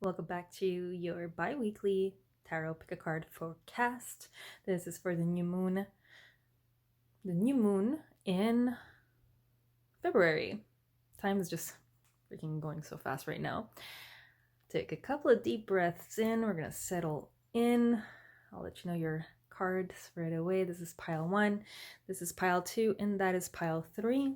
Welcome back to your bi-weekly tarot pick a card forecast. This is for the new moon in February. Time is just freaking going so fast right now. Take a couple of deep breaths in. We're gonna settle in. I'll let you know your cards right away. This is pile 1, this is pile 2, and that is pile 3.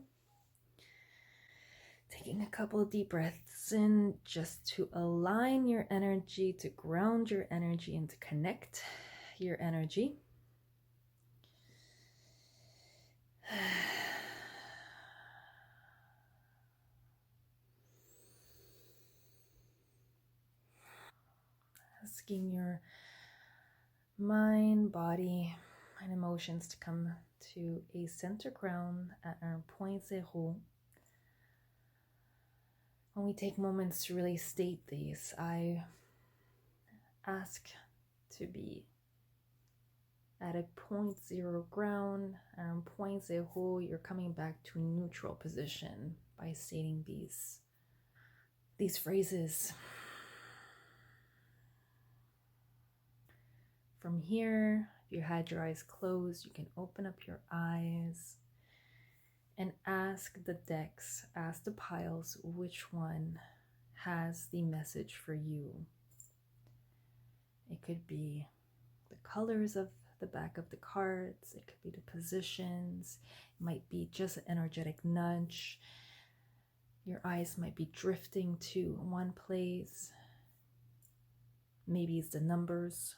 Taking a couple of deep breaths in just to align your energy, to ground your energy, and to connect your energy. Asking your mind, body, and emotions to come to a center ground at un point zéro. When we take moments to really state these, I ask to be at a 0.0 ground, and 0.0, you're coming back to a neutral position by stating these phrases. From here, if you had your eyes closed, you can open up your eyes and ask the decks, ask the piles, which one has the message for you. It could be the colors of the back of the cards, it could be the positions, it might be just an energetic nudge. Your eyes might be drifting to one place. Maybe it's the numbers.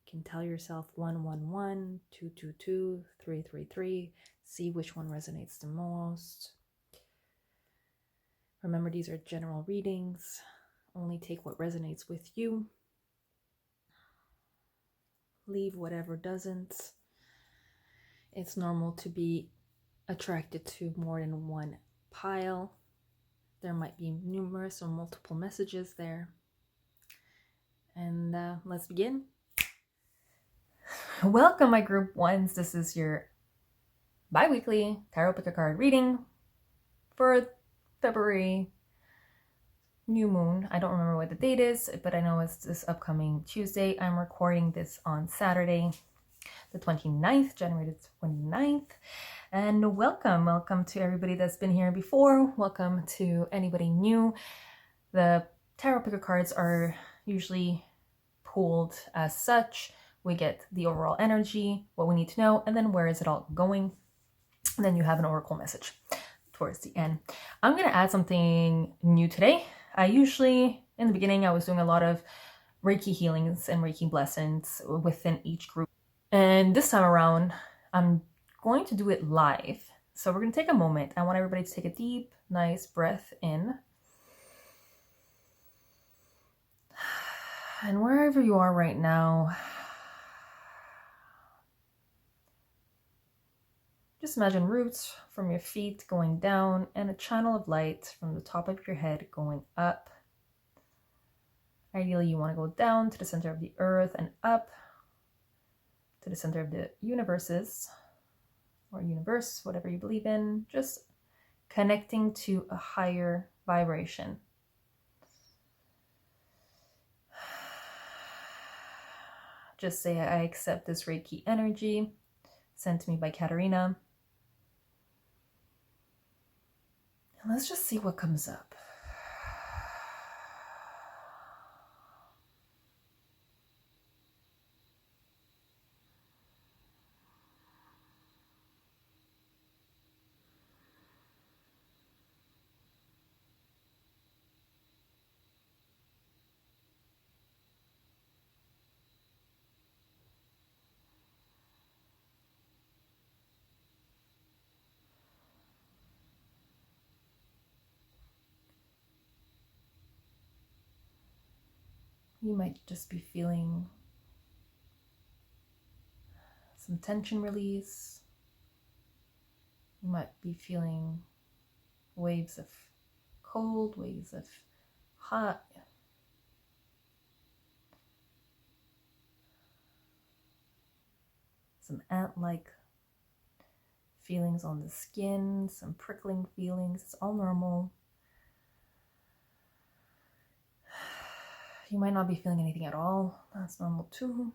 You can tell yourself 111, 222, 333. See which one resonates the most. Remember, these are general readings. Only take what resonates with you. Leave whatever doesn't. It's normal to be attracted to more than one pile. There might be numerous or multiple messages there. And let's begin. Welcome, my group ones. This is your bi-weekly tarot pick a card reading for February new moon. I don't remember what the date is, but I know it's this upcoming Tuesday. I'm recording this on Saturday, the 29th, January the 29th. And welcome to everybody that's been here before. Welcome to anybody new. The tarot picker cards are usually pulled as such. We get the overall energy, what we need to know, and then where is it all going. And then you have an oracle message towards the end. I'm going to add something new today. I usually, in the beginning, I was doing a lot of Reiki healings and Reiki blessings within each group. And this time around, I'm going to do it live. So we're going to take a moment. I want everybody to take a deep, nice breath in. And wherever you are right now, just imagine roots from your feet going down and a channel of light from the top of your head going up. Ideally, you want to go down to the center of the earth and up to the center of the universes or universe, whatever you believe in, just connecting to a higher vibration. Just say, I accept this Reiki energy sent to me by Katarina. And let's just see what comes up. You might just be feeling some tension release. You might be feeling waves of cold, waves of hot. Some ant-like feelings on the skin, some prickling feelings. It's all normal. You might not be feeling anything at all. That's normal too.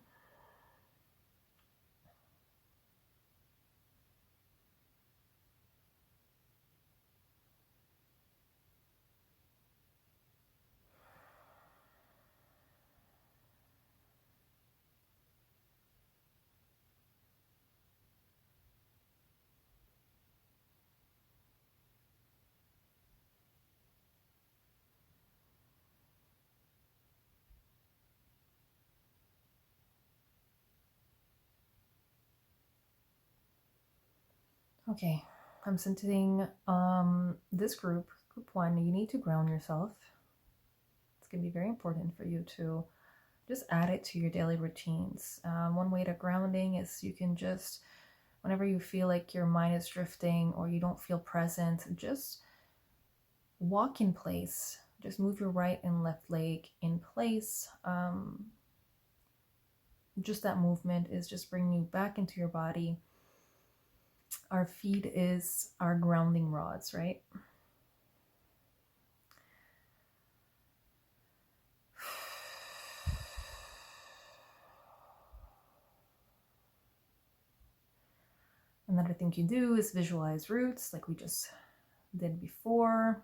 Okay, I'm sensing this group 1, you need to ground yourself. It's going to be very important for you to just add it to your daily routines. One way to grounding is you can just, whenever you feel like your mind is drifting or you don't feel present, just walk in place. Just move your right and left leg in place. Just that movement is just bringing you back into your body. Our feet is our grounding rods, right? Another thing you do is visualize roots like we just did before.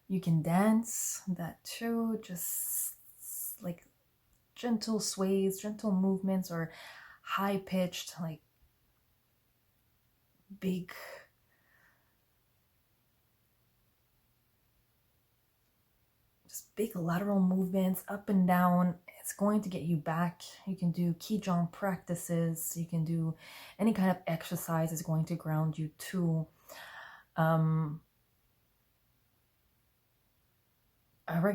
You can dance that too, just like gentle sways, gentle movements, or high-pitched, like big lateral movements up and down. It's going to get you back. You can do Qigong practices. You can do any kind of exercise is going to ground you too. Right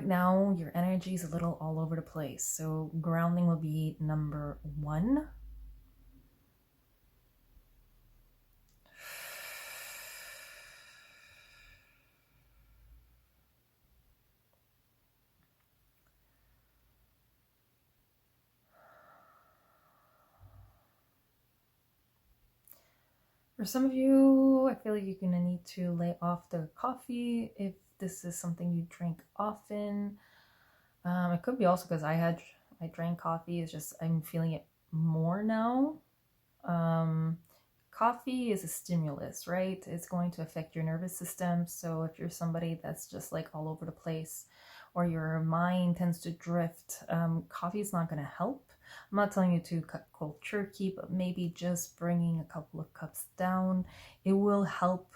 now, your energy is a little all over the place. So grounding will be number 1. For some of you, I feel like you're going to need to lay off the coffee if this is something you drink often. It could be also because I drank coffee. It's just I'm feeling it more now. Coffee is a stimulus, right? It's going to affect your nervous system. So if you're somebody that's just like all over the place or your mind tends to drift, coffee is not going to help. I'm not telling you to cut cold turkey, but maybe just bringing a couple of cups down. It will help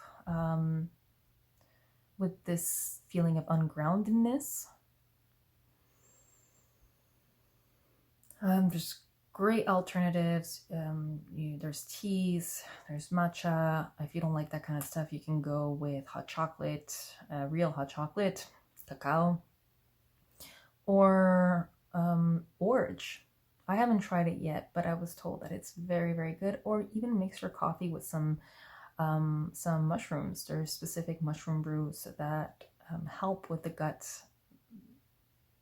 with this feeling of ungroundedness. Just great alternatives. There's teas, there's matcha. If you don't like that kind of stuff, you can go with hot chocolate, real hot chocolate, cacao, or orge. I haven't tried it yet, but I was told that it's very, very good. Or even mix your coffee with some mushrooms. There's specific mushroom brews that help with the gut,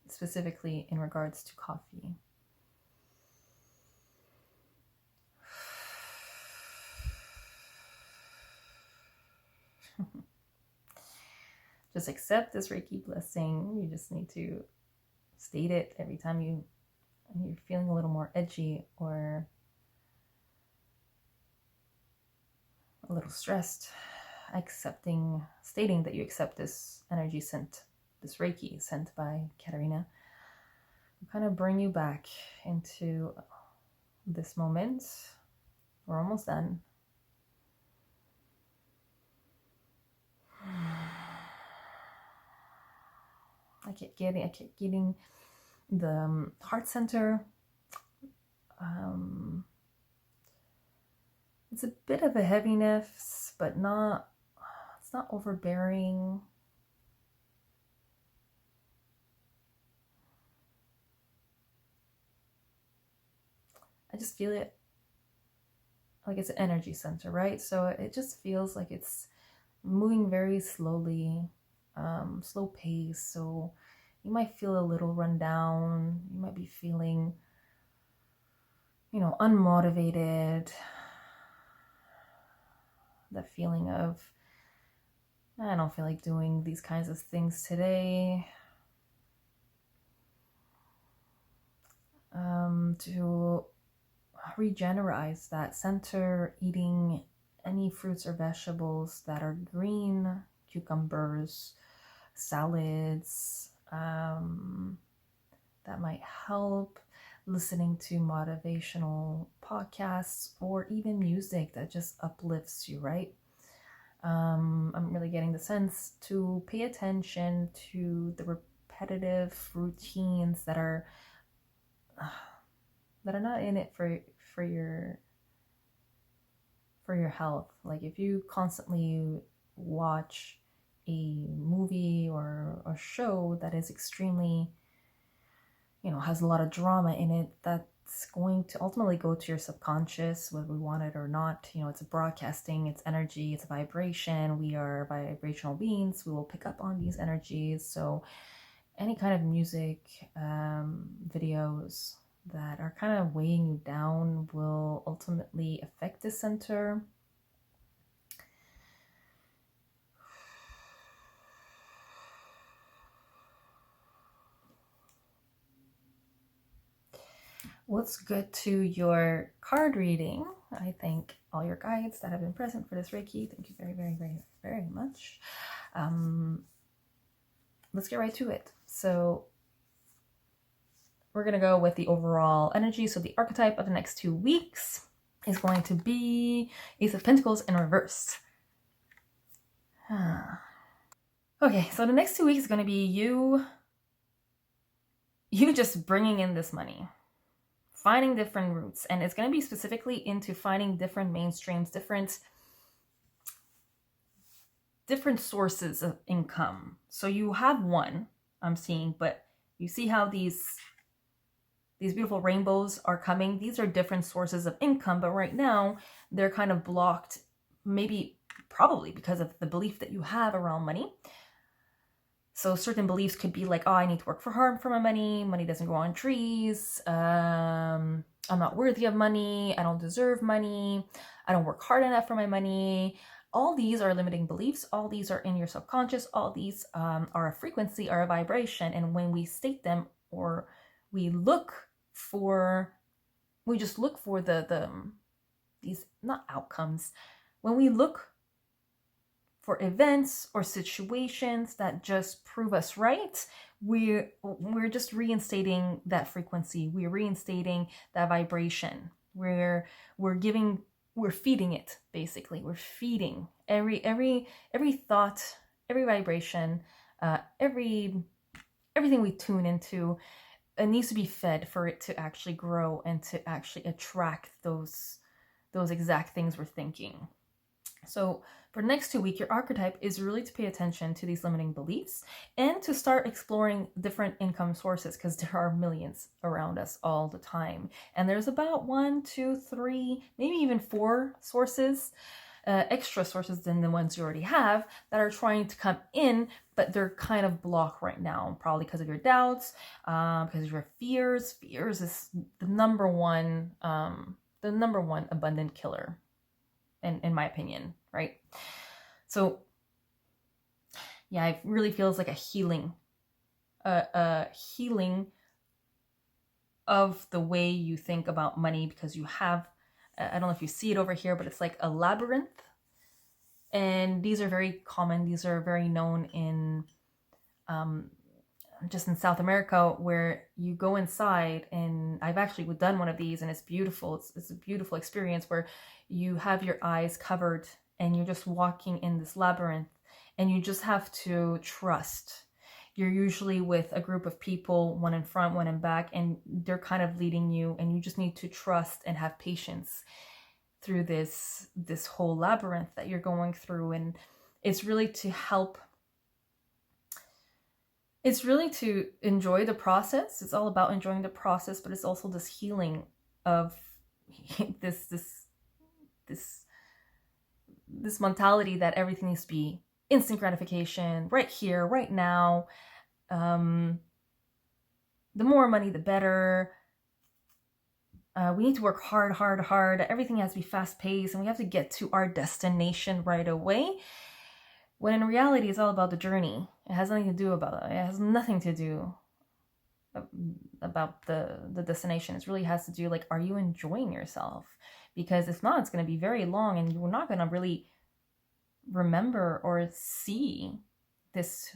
specifically in regards to coffee. Just accept this Reiki blessing. You just need to state it every time you're feeling a little more edgy or a little stressed. Stating that you accept this energy sent, this Reiki sent by Katarina, will kind of bring you back into this moment. We're almost done. I kept getting the heart center. It's a bit of a heaviness, but it's not overbearing. I just feel it like it's an energy center, right? So it just feels like it's moving very slowly, slow pace. So you might feel a little run down. You might be feeling, unmotivated. That feeling of, I don't feel like doing these kinds of things today. to regenerate that center, eating any fruits or vegetables that are green, cucumbers, salads, that might help, listening to motivational podcasts or even music that just uplifts you, right? I'm really getting the sense to pay attention to the repetitive routines that are not in it for your health. Like if you constantly watch a movie or a show that is extremely, has a lot of drama in it, that's going to ultimately go to your subconscious, whether we want it or not. It's a broadcasting, it's energy, it's a vibration. We are vibrational beings. We will pick up on these energies. So any kind of music, videos that are kind of weighing you down will ultimately affect the center. What's good to your card reading? I thank all your guides that have been present for this Reiki. Thank you very, very, very, very much. Let's get right to it. So we're going to go with the overall energy. So the archetype of the next 2 weeks is going to be Ace of Pentacles in reverse. Okay, so the next 2 weeks is going to be you just bringing in this money, finding different routes, and it's going to be specifically into finding different mainstreams, different sources of income. So you have one, I'm seeing, but you see how these beautiful rainbows are coming. These are different sources of income, but right now they're kind of blocked, probably because of the belief that you have around money. So certain beliefs could be like, oh, I need to work hard for my money. Money doesn't grow on trees. I'm not worthy of money. I don't deserve money. I don't work hard enough for my money. All these are limiting beliefs. All these are in your subconscious. All these are a frequency, are a vibration. And when we state them, or we just look for these, not outcomes. When we look for events or situations that just prove us right, we're just reinstating that frequency. We're reinstating that vibration. We're feeding it, basically. We're feeding every thought, every vibration, everything we tune into. It needs to be fed for it to actually grow and to actually attract those exact things we're thinking. So for the next 2 weeks, your archetype is really to pay attention to these limiting beliefs and to start exploring different income sources, because there are millions around us all the time. And there's about 1, 2, 3, maybe even 4 sources, extra sources than the ones you already have, that are trying to come in, but they're kind of blocked right now, probably because of your doubts, because of your fears. Fears is the number one abundant killer, in my opinion, right? So yeah, it really feels like a healing of the way you think about money, because you have, I don't know if you see it over here, but it's like a labyrinth. And these are very common. These are very known in just in South America, where you go inside, and I've actually done one of these, and it's beautiful. It's a beautiful experience where you have your eyes covered and you're just walking in this labyrinth, and you just have to trust. You're usually with a group of people, one in front, one in back, and they're kind of leading you, and you just need to trust and have patience through this whole labyrinth that you're going through. And it's really to help. It's really to enjoy the process. It's all about enjoying the process, but it's also this healing of this mentality that everything needs to be instant gratification, right here, right now. The more money, the better. We need to work hard. Everything has to be fast paced, and we have to get to our destination right away. When in reality, it's all about the journey. It has nothing to do about it. It has nothing to do about the destination. It really has to do like, are you enjoying yourself? Because if not, it's going to be very long and you're not going to really remember or see this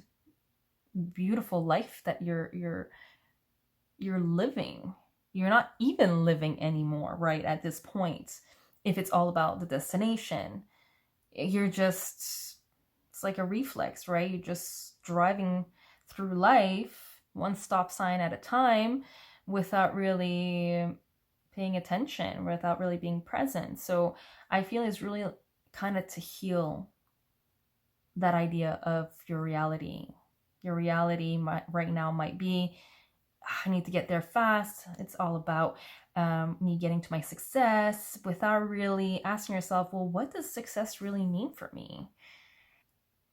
beautiful life that you're living. You're not even living anymore, right? At this point, if it's all about the destination, you're just, it's like a reflex, right? You're just driving through life one stop sign at a time without really paying attention, without really being present. So I feel it's really kind of to heal that idea of your reality. Your reality right now might be, I need to get there fast. It's all about me getting to my success, without really asking yourself, well, what does success really mean for me?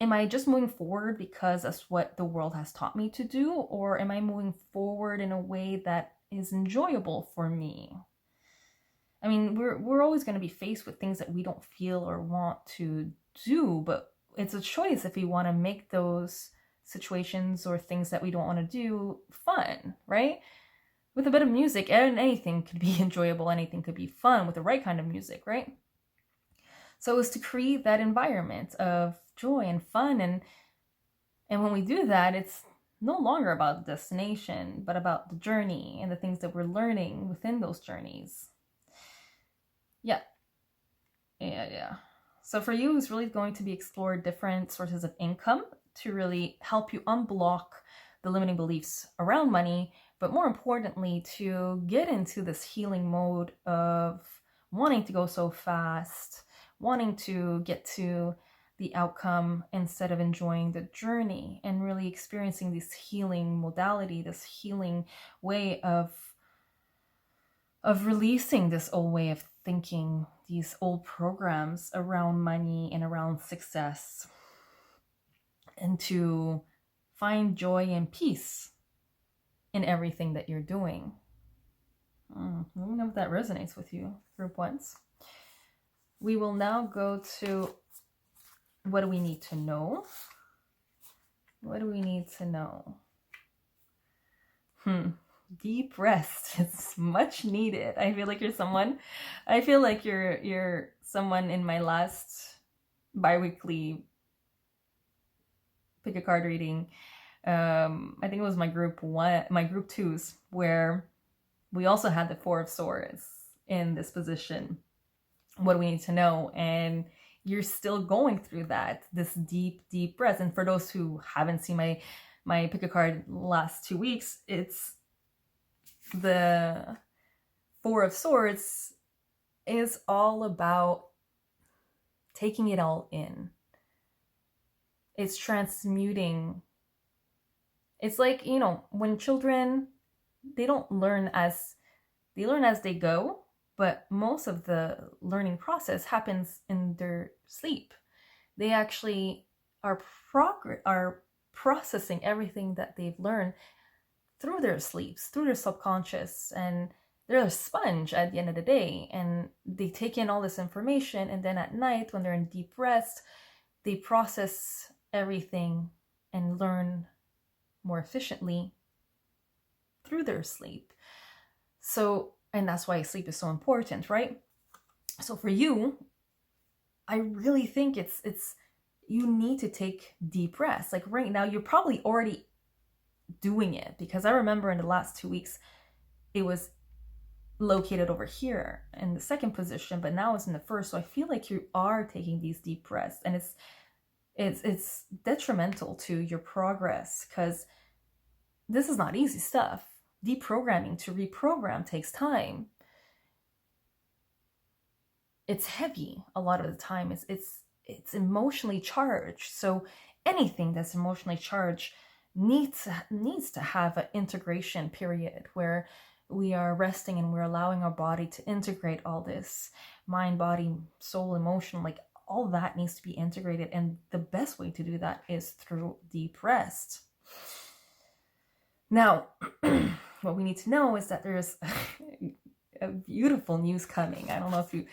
Am I just moving forward because that's what the world has taught me to do? Or am I moving forward in a way that is enjoyable for me? I mean, we're always going to be faced with things that we don't feel or want to do, but it's a choice if we want to make those situations or things that we don't want to do fun, right? With a bit of music, and anything could be enjoyable, anything could be fun with the right kind of music, right? So it's to create that environment of joy and fun, and when we do that, it's no longer about the destination, but about the journey and the things that we're learning within those journeys. Yeah. So for you, it's really going to be explore different sources of income to really help you unblock the limiting beliefs around money, but more importantly, to get into this healing mode of wanting to go so fast, wanting to get to the outcome instead of enjoying the journey, and really experiencing this healing modality, this healing way of releasing this old way of thinking, these old programs around money and around success, and to find joy and peace in everything that you're doing. Let me know if that resonates with you, group ones. We will now go to, what do we need to know? What do we need to know? Deep rest is much needed. I feel like you're someone in my last bi-weekly pick a card reading. I think it was my group 2s, where we also had the Four of Swords in this position. What do we need to know? And you're still going through this deep breath. And for those who haven't seen my pick a card last 2 weeks, it's the Four of Swords is all about taking it all in. It's transmuting. It's like, when children, they don't learn they learn as they go, but most of the learning process happens in their sleep. They actually are processing everything that they've learned through their sleeps, through their subconscious, and they're a sponge at the end of the day, and they take in all this information, and then at night when they're in deep rest, they process everything and learn more efficiently through their sleep. So, and that's why sleep is so important, right? So for you, I really think it's you need to take deep rest. Like right now, you're probably already doing it, because I remember in the last 2 weeks, it was located over here in the second position, but now it's in the first. So I feel like you are taking these deep breaths, and it's detrimental to your progress, because this is not easy stuff. Deprogramming to reprogram takes time. It's heavy a lot of the time. It's emotionally charged. So anything that's emotionally charged needs to have an integration period where we are resting and we're allowing our body to integrate all this mind, body, soul, emotion, like all that needs to be integrated. And the best way to do that is through deep rest. Now, what we need to know is that there's a beautiful news coming. I don't know if you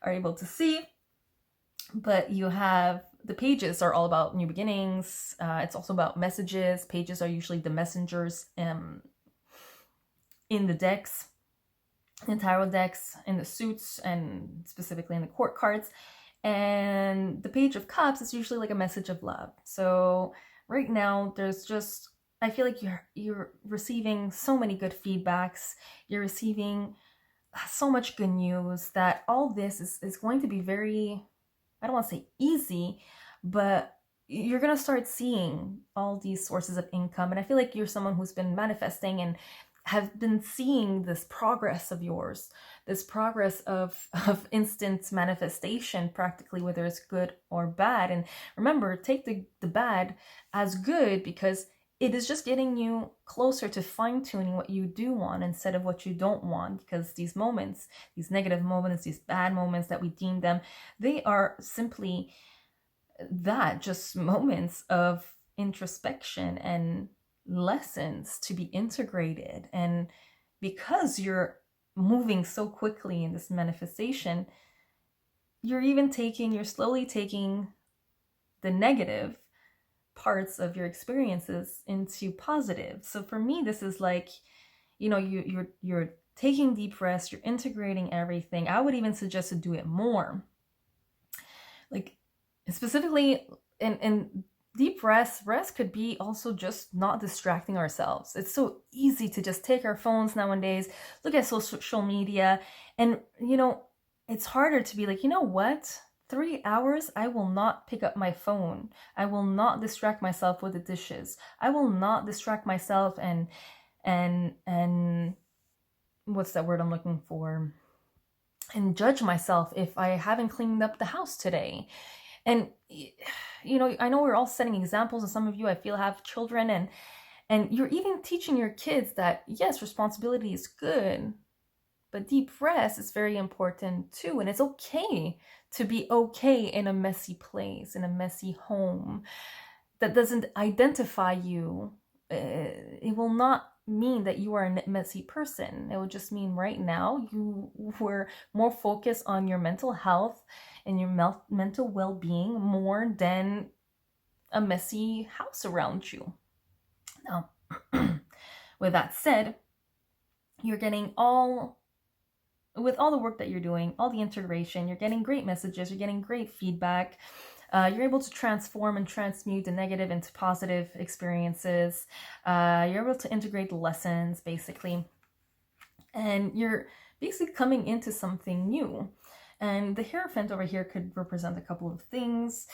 are able to see, but you have the pages are all about new beginnings. It's also about messages. Pages are usually the messengers. in the decks, in tarot decks, in the suits, and specifically in the court cards. And the Page of Cups is usually like a message of love. So right now, there's just, I feel like you're receiving so many good feedbacks. You're receiving so much good news that all this is going to be very, I don't want to say easy, but you're going to start seeing all these sources of income. And I feel like you're someone who's been manifesting and have been seeing this progress of yours, this progress of instant manifestation, practically, whether it's good or bad. And remember, take the bad as good, because it is just getting you closer to fine-tuning what you do want instead of what you don't want. Because these moments, these negative moments, these bad moments that we deem them, they are simply that, just moments of introspection and lessons to be integrated. And because you're moving so quickly in this manifestation, you're slowly taking the negative parts of your experiences into positive. So for me, this is like, you're taking deep breaths, you're integrating everything. I would even suggest to do it more. Like, specifically in deep rest could be also just not distracting ourselves. It's so easy to just take our phones nowadays, look at social media, and it's harder to be like, you know what? 3 hours, I will not pick up my phone. I will not distract myself with the dishes. I will not distract myself and what's that word I'm looking for? And judge myself if I haven't cleaned up the house today. And I know we're all setting examples, and some of you, I feel, have children, and you're even teaching your kids that yes, responsibility is good, but deep rest is very important too. And it's okay to be okay in a messy place, in a messy home. That doesn't identify you. It will not mean that you are a messy person. It will just mean right now you were more focused on your mental health and your mental well-being more than a messy house around you. Now, with that said, you're getting with all the work that you're doing, all the integration, you're getting great messages, you're getting great feedback. You're able to transform and transmute the negative into positive experiences. You're able to integrate the lessons, basically. And you're basically coming into something new. And the Hierophant over here could represent a couple of things.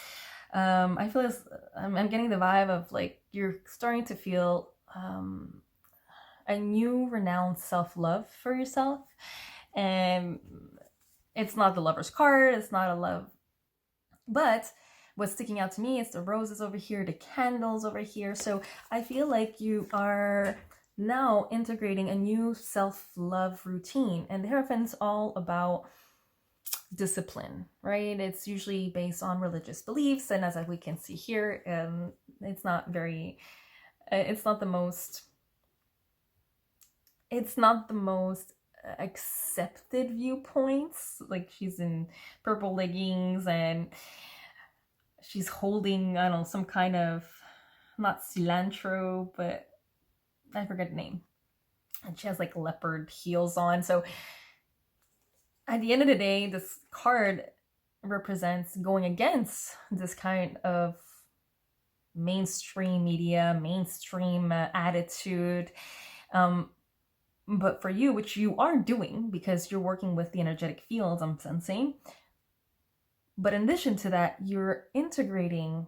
I feel I'm getting the vibe of like you're starting to feel a new renowned self-love for yourself. And it's not the Lover's card, it's not a love. But what's sticking out to me is the roses over here, the candles over here. So I feel like you are now integrating a new self-love routine. And the Hierophant's all about discipline, right? It's usually based on religious beliefs. And as we can see here, it's not the most accepted viewpoints. Like, she's in purple leggings and she's holding, I don't know, some kind of, not cilantro, but I forget the name. And she has like leopard heels on. So at the end of the day, this card represents going against this kind of mainstream media, mainstream attitude. But for you, which you are doing because you're working with the energetic fields, I'm sensing. But in addition to that, you're integrating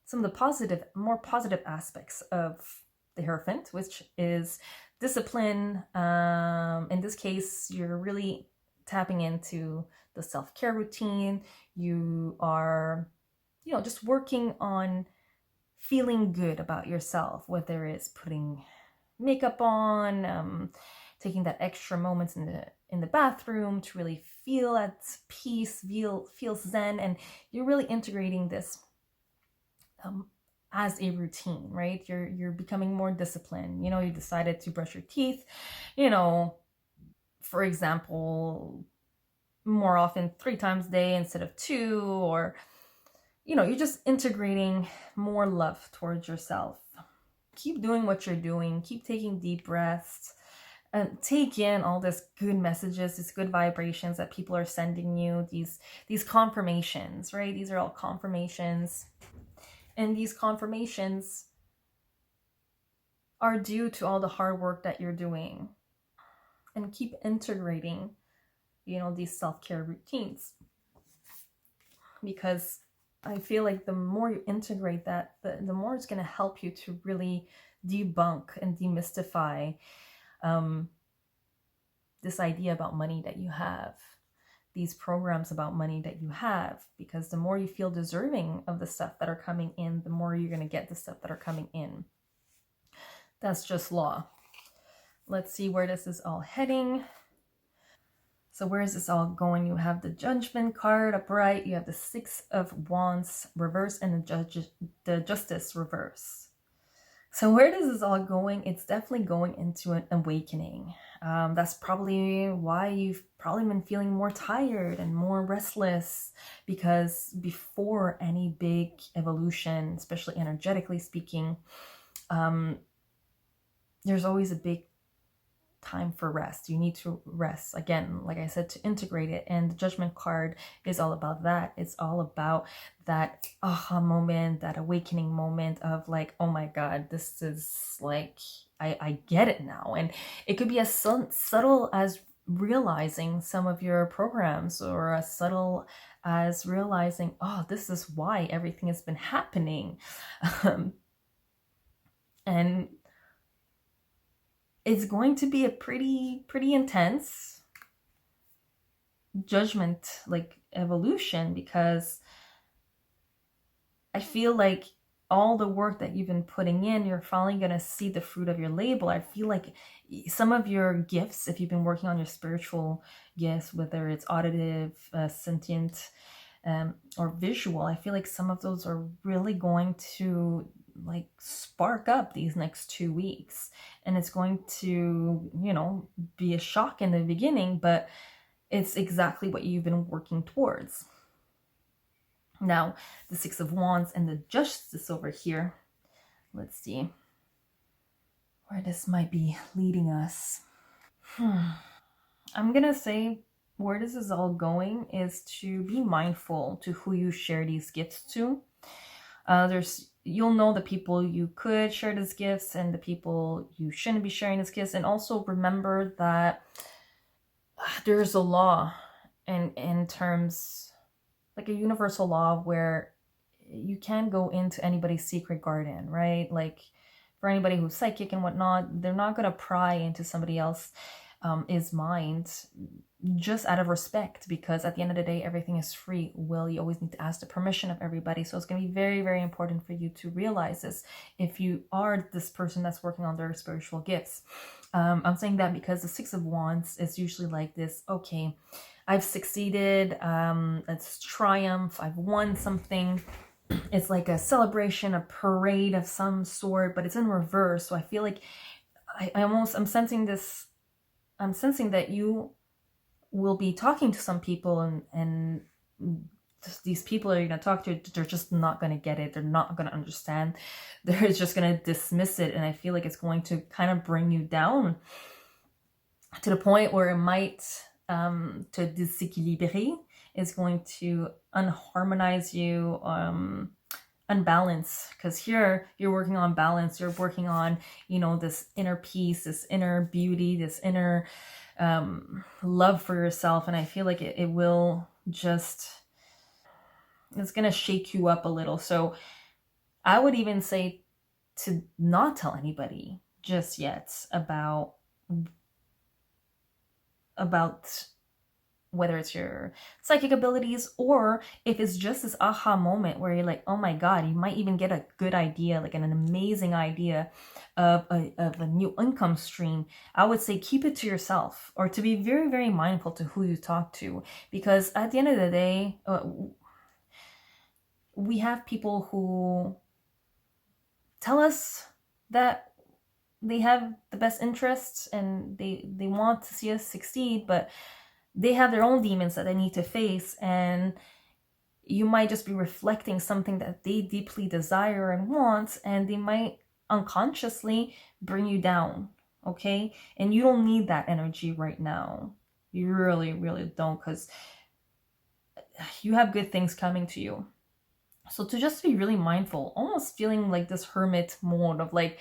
some of the more positive aspects of the Hierophant, which is discipline. In this case, you're really tapping into the self-care routine. You are, just working on feeling good about yourself, whether it's putting makeup on, taking that extra moments in the bathroom to really feel at peace, feel zen, and you're really integrating this as a routine, right? You're becoming more disciplined. You decided to brush your teeth, for example, more often 3 times a day instead of 2, or you're just integrating more love towards yourself. Keep doing what you're doing. Keep taking deep breaths. take in all this good messages, these good vibrations that people are sending you, these confirmations, right? These are all confirmations. And these confirmations are due to all the hard work that you're doing. And keep integrating, these self-care routines. Because I feel like the more you integrate that, the more it's going to help you to really debunk and demystify this idea about money that you have, these programs about money that you have, because the more you feel deserving of the stuff that are coming in, the more you're going to get the stuff that are coming in. That's just law. Let's see where this is all heading. So where is this all going? You have the Judgment card upright, you have the Six of Wands reverse, and the Justice reverse. So where does this all going? It's definitely going into an awakening. That's probably why you've probably been feeling more tired and more restless, because before any big evolution, especially energetically speaking, there's always a big time for rest. You need to rest, again, like I said, to integrate it. And the Judgment card is all about that. It's all about that aha moment, that awakening moment of like, oh my god, this is like, I get it now. And it could be as subtle as realizing some of your programs, or as subtle as realizing, oh, this is why everything has been happening. And it's going to be a pretty intense judgment, like evolution, because I feel like all the work that you've been putting in, you're finally going to see the fruit of your labor. I feel like some of your gifts, if you've been working on your spiritual gifts, whether it's auditive, sentient, or visual, I feel like some of those are really going to like spark up these next 2 weeks. And it's going to, be a shock in the beginning, but it's exactly what you've been working towards. Now, the Six of Wands and the Justice over here. Let's see where this might be leading us. I'm gonna say where this is all going is to be mindful to who you share these gifts to. You'll know the people you could share these gifts and the people you shouldn't be sharing these gifts. And also remember that there's a law in terms, like a universal law, where you can't go into anybody's secret garden, right? Like for anybody who's psychic and whatnot, they're not going to pry into somebody else's mind just out of respect, because at the end of the day, everything is free will. You always need to ask the permission of everybody. So it's going to be very, very important for you to realize this if you are this person that's working on their spiritual gifts. I'm saying that because the Six of Wands is usually like this, okay, I've succeeded, it's triumph, I've won something. It's like a celebration, a parade of some sort, but it's in reverse. So I feel like I'm sensing this, I'm sensing that you will be talking to some people, and these people you're going to talk to, they're just not going to get it. They're not going to understand. They're just going to dismiss it. And I feel like it's going to kind of bring you down to the point where it might, to déséquilibrer, is going to unharmonize you, unbalance. Because here you're working on balance. You're working on, this inner peace, this inner beauty, this inner love for yourself. And I feel like it will just, it's going to shake you up a little. So I would even say to not tell anybody just yet about whether it's your psychic abilities, or if it's just this aha moment where you're like, oh my god, you might even get a good idea, like an amazing idea of a new income stream. I would say keep it to yourself, or to be very, very mindful to who you talk to, because at the end of the day, we have people who tell us that they have the best interests and they want to see us succeed, but they have their own demons that they need to face, and you might just be reflecting something that they deeply desire and want, and they might unconsciously bring you down, okay? And you don't need that energy right now. You really, really don't, because you have good things coming to you. So to just be really mindful, almost feeling like this hermit mode of like,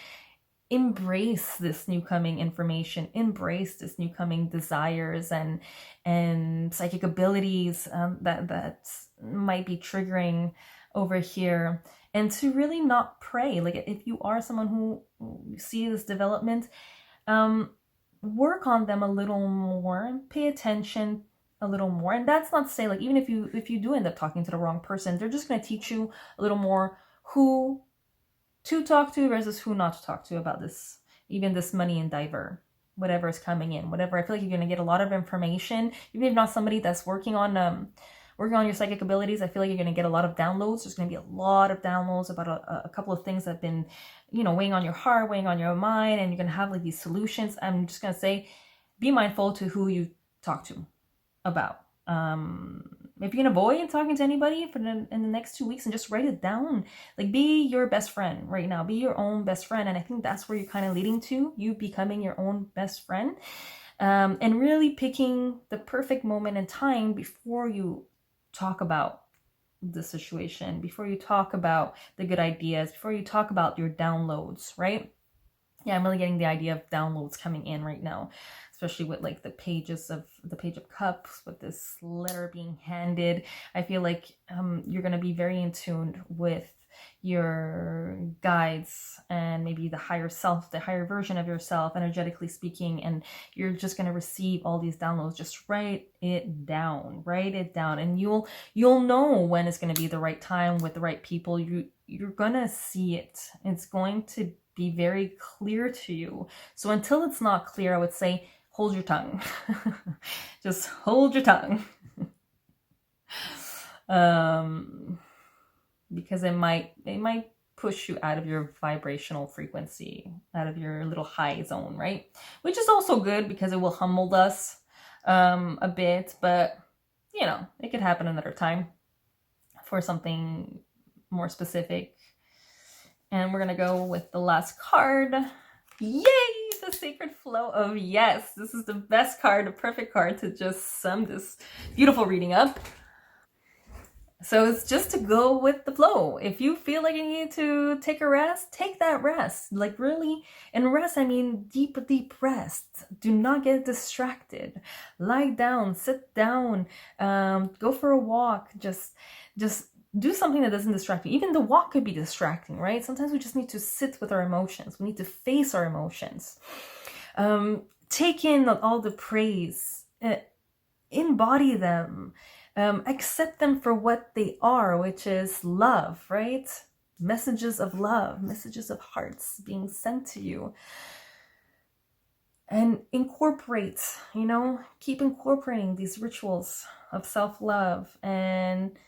embrace this new coming information, embrace this new coming desires and psychic abilities that might be triggering over here, and to really not pray. Like, if you are someone who see this development, work on them a little more, pay attention a little more. And that's not to say, like, even if you do end up talking to the wrong person, they're just going to teach you a little more who to talk to versus who not to talk to about this, even this money endeavor, whatever is coming in, whatever. I feel like you're going to get a lot of information, even if not somebody that's working on your psychic abilities. I feel like you're going to get a lot of downloads. There's going to be a lot of downloads about a couple of things that have been, weighing on your heart, weighing on your mind, and you're going to have like these solutions. I'm just going to say, be mindful to who you talk to about. If you can avoid talking to anybody in the next 2 weeks, and just write it down, like, be your best friend right now, be your own best friend. And I think that's where you're kind of leading to, you becoming your own best friend, and really picking the perfect moment and time before you talk about the situation, before you talk about the good ideas, before you talk about your downloads, right? Yeah, I'm really getting the idea of downloads coming in right now, especially with like the page of cups, with this letter being handed. I feel like you're going to be very in tune with your guides and maybe the higher self, the higher version of yourself, energetically speaking, and you're just going to receive all these downloads. Just write it down, and you'll know when it's going to be the right time with the right people. You're going to see it. It's going to be very clear to you. So until it's not clear, I would say hold your tongue. Just hold your tongue. Because it might push you out of your vibrational frequency, out of your little high zone, right? Which is also good, because it will humble us a bit, but it could happen another time for something more specific. And we're going to go with the last card. Yay! The Sacred Flow of Yes. This is the best card, the perfect card to just sum this beautiful reading up. So it's just to go with the flow. If you feel like you need to take a rest, take that rest. Like, really, and rest, I mean deep rest. Do not get distracted. Lie down, sit down, go for a walk. Just do something that doesn't distract you. Even the walk could be distracting, right? Sometimes we just need to sit with our emotions. We need to face our emotions. Take in all the praise. Embody them. Accept them for what they are, which is love, right? Messages of love, messages of hearts being sent to you. And incorporate, keep incorporating these rituals of self-love, and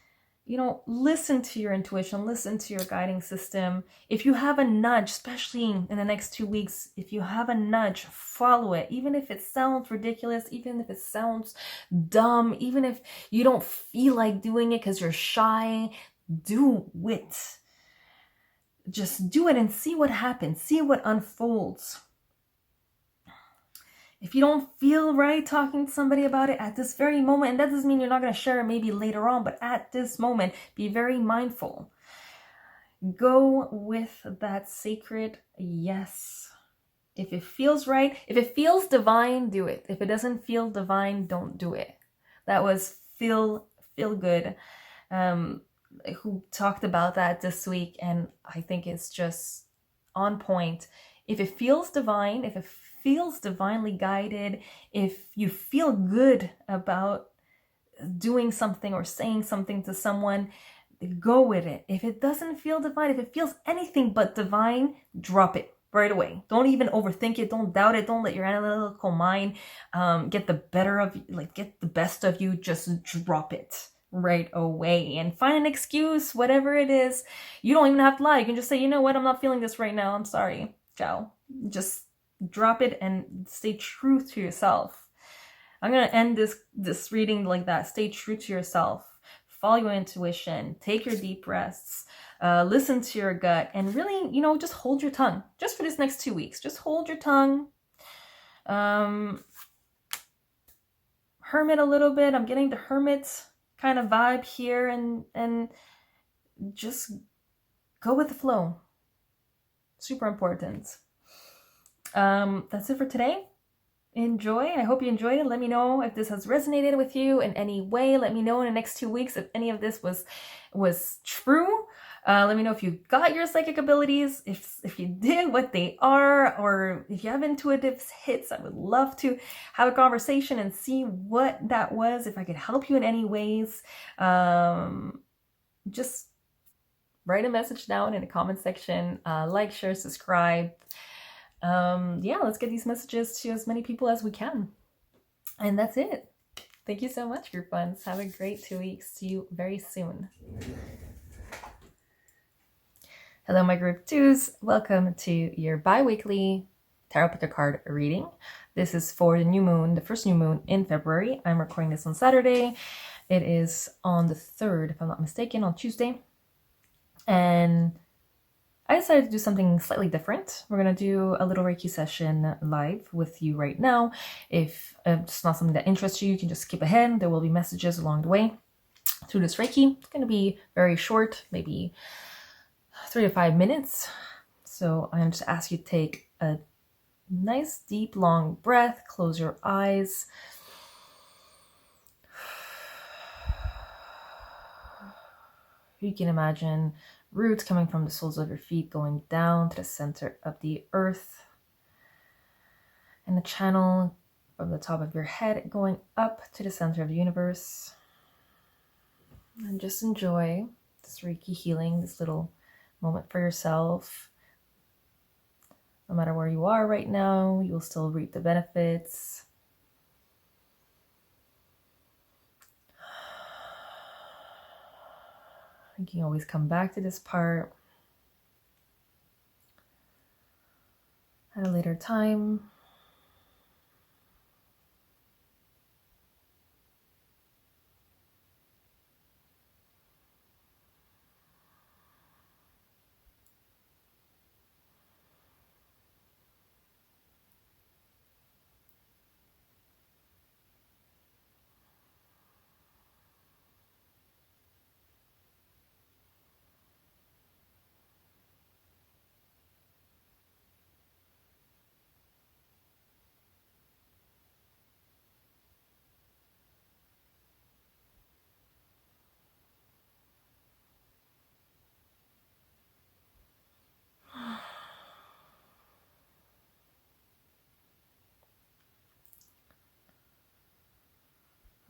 listen to your intuition, listen to your guiding system. If you have a nudge, especially in the next 2 weeks, if you have a nudge, follow it. Even if it sounds ridiculous, even if it sounds dumb, even if you don't feel like doing it because you're shy, do it. Just do it and see what happens, see what unfolds. If you don't feel right talking to somebody about it at this very moment, and that doesn't mean you're not going to share it maybe later on, but at this moment, be very mindful. Go with that sacred yes. If it feels right, if it feels divine, do it. If it doesn't feel divine, don't do it. That was Feel Good, who talked about that this week, and I think it's just on point. If it feels divine, if it feels divinely guided, if you feel good about doing something or saying something to someone, go with it. If it doesn't feel divine, if it feels anything but divine, drop it right away. Don't even overthink it. Don't doubt it. Don't let your analytical mind get the best of you. Just drop it right away and find an excuse, whatever it is. You don't even have to lie. You can just say, you know what, I'm not feeling this right now. I'm sorry. Ciao. Just drop it and stay true to yourself. I'm going to end this reading like that. Stay true to yourself. Follow your intuition. Take your deep breaths. Listen to your gut. And really, just hold your tongue. Just for this next 2 weeks. Just hold your tongue. Hermit a little bit. I'm getting the hermit kind of vibe here, and just go with the flow. Super important. That's it for today. Enjoy. I hope you enjoyed it. Let me know if this has resonated with you in any way. Let me know in the next 2 weeks if any of this was true. Let me know if you got your psychic abilities, if you did, what they are, or if you have intuitive hits. I would love to have a conversation and see what that was, if I could help you in any ways. Just write a message down in the comment section. Like, share, subscribe. Yeah, let's get these messages to as many people as we can. And that's it. Thank you so much, group ones. Have a great 2 weeks. See you very soon. Hello, my group twos. Welcome to your bi-weekly tarot picker card reading. This is for the new moon, the first new moon in February. I'm recording this on Saturday. It is on the 3rd, if I'm not mistaken, on Tuesday. And I decided to do something slightly different. We're going to do a little Reiki session live with you right now. If it's not something that interests you, you can just skip ahead. There will be messages along the way through this Reiki. It's going to be very short, maybe 3 to 5 minutes. So I'm just ask you to take a nice, deep, long breath. Close your eyes. You can imagine roots coming from the soles of your feet going down to the center of the earth, and a channel from the top of your head going up to the center of the universe. And just enjoy this Reiki healing, this little moment for yourself. No matter where you are right now, you'll still reap the benefits. You can always come back to this part at a later time.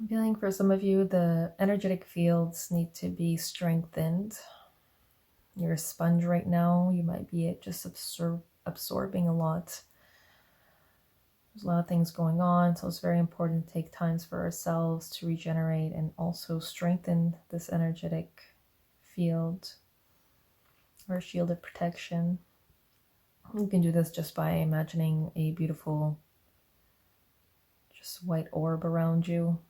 I'm feeling for some of you, the energetic fields need to be strengthened. You're a sponge right now. You might be just absorbing a lot. There's a lot of things going on, so it's very important to take times for ourselves to regenerate and also strengthen this energetic field or shield of protection. You can do this just by imagining a beautiful, just white orb around you.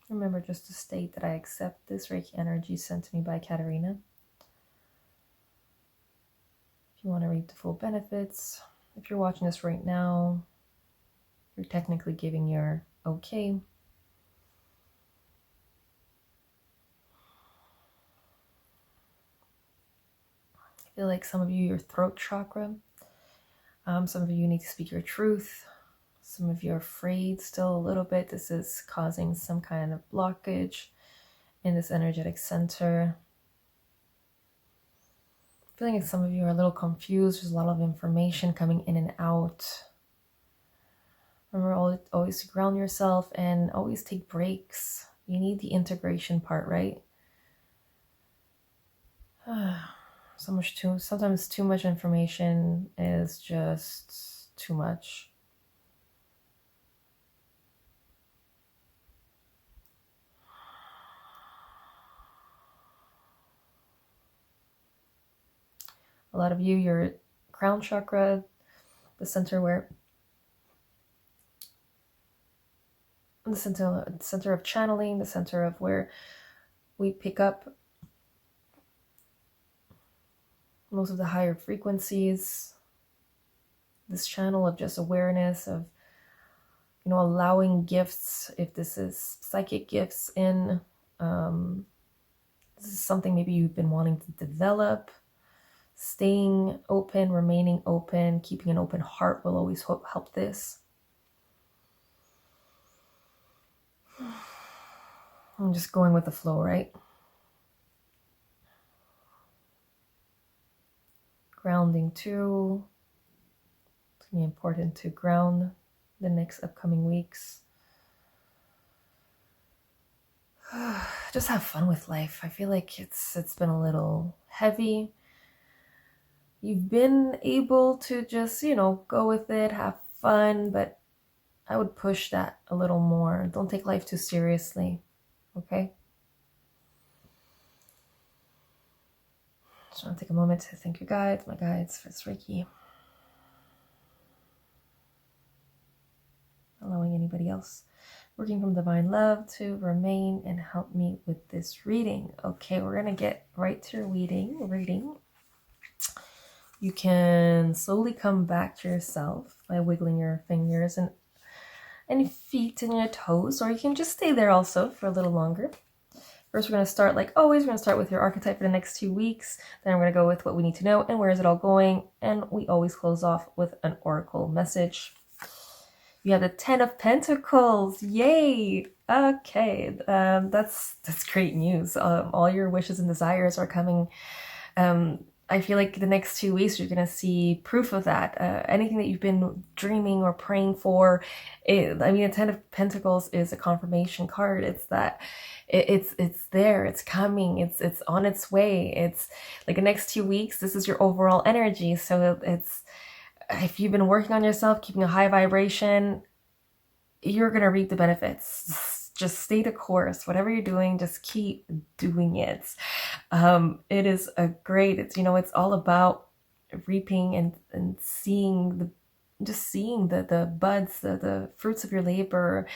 Remember just to state that I accept this Reiki energy sent to me by Katerina. If you want to reap the full benefits, if you're watching this right now, you're technically giving your okay. I feel like some of you, your throat chakra. Some of you need to speak your truth. Some of you are afraid still a little bit. This is causing some kind of blockage in this energetic center. Feeling like some of you are a little confused. There's a lot of information coming in and out. Remember always to ground yourself and always take breaks. You need the integration part, right? Sometimes too much information is just too much. A lot of you, your crown chakra, the center of channeling, the center of where we pick up most of the higher frequencies, this channel of just awareness of, allowing gifts, if this is psychic gifts in, this is something maybe you've been wanting to develop. Staying open, remaining open, keeping an open heart will always help this. I'm just going with the flow, right? Grounding too. It's going to be important to ground the next upcoming weeks. Just have fun with life. I feel like it's been a little heavy. You've been able to just, go with it, have fun, but I would push that a little more. Don't take life too seriously, okay? Just want to take a moment to thank your guides, my guides, for this Reiki. Allowing anybody else working from divine love to remain and help me with this reading. Okay, we're going to get right to your reading. You can slowly come back to yourself by wiggling your fingers and feet and your toes, or you can just stay there also for a little longer. First, we're going to start, like always, we're going to start with your archetype for the next 2 weeks. Then we're going to go with what we need to know and where is it all going. And we always close off with an oracle message. You have the 10 of Pentacles. Yay! Okay, that's great news. All your wishes and desires are coming. I feel like the next 2 weeks you're going to see proof of that. Anything that you've been dreaming or praying for. The 10 of Pentacles is a confirmation card. It's that it's there, it's coming, it's on its way. It's like the next 2 weeks, this is your overall energy. So it's, if you've been working on yourself, keeping a high vibration, you're going to reap the benefits. Just stay the course. Whatever you're doing, just keep doing it. It is it's all about reaping and seeing the buds, the fruits of your labor.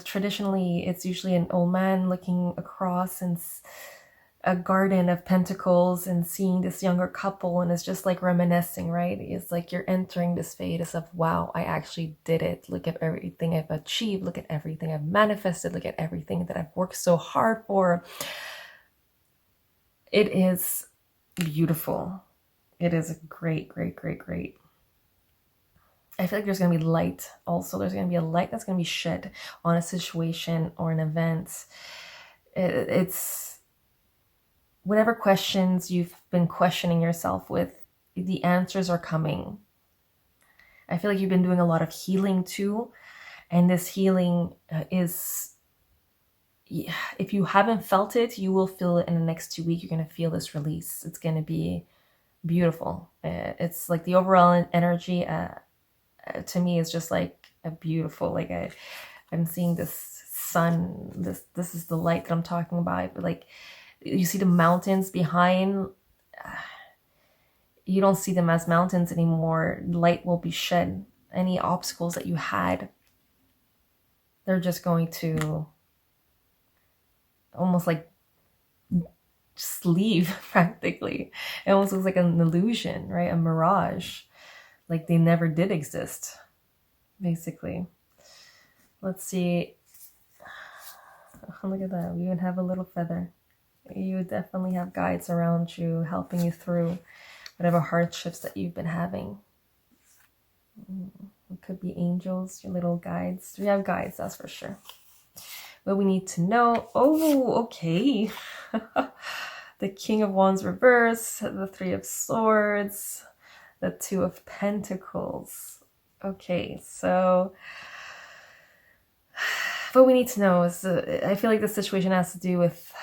Traditionally, it's usually an old man looking across and a garden of pentacles and seeing this younger couple, and it's just like reminiscing, right? It's like you're entering this phase of, wow, I actually did it. Look at everything I've achieved. Look at everything I've manifested. Look at everything that I've worked so hard for. It is beautiful. It is great. I feel like there's going to be light also. There's going to be a light that's going to be shed on a situation or an event. It's whatever questions you've been questioning yourself with, the answers are coming. I feel like you've been doing a lot of healing too. And this healing is, if you haven't felt it, you will feel it in the next 2 weeks. You're going to feel this release. It's going to be beautiful. It's like the overall energy to me is just like a beautiful, like I'm seeing this sun. This is the light that I'm talking about. But like, you see the mountains behind, you don't see them as mountains anymore. Light will be shed. Any obstacles that you had, they're just going to almost like just leave practically. It almost looks like an illusion, right? A mirage, like they never did exist, basically. Let's see. Oh, look at that. We even have a little feather. You definitely have guides around you, helping you through whatever hardships that you've been having. It could be angels, your little guides. We have guides, that's for sure. What we need to know. Oh, okay. The King of Wands reverse, the 3 of Swords, the 2 of Pentacles. Okay, so what we need to know is, I feel like this situation has to do with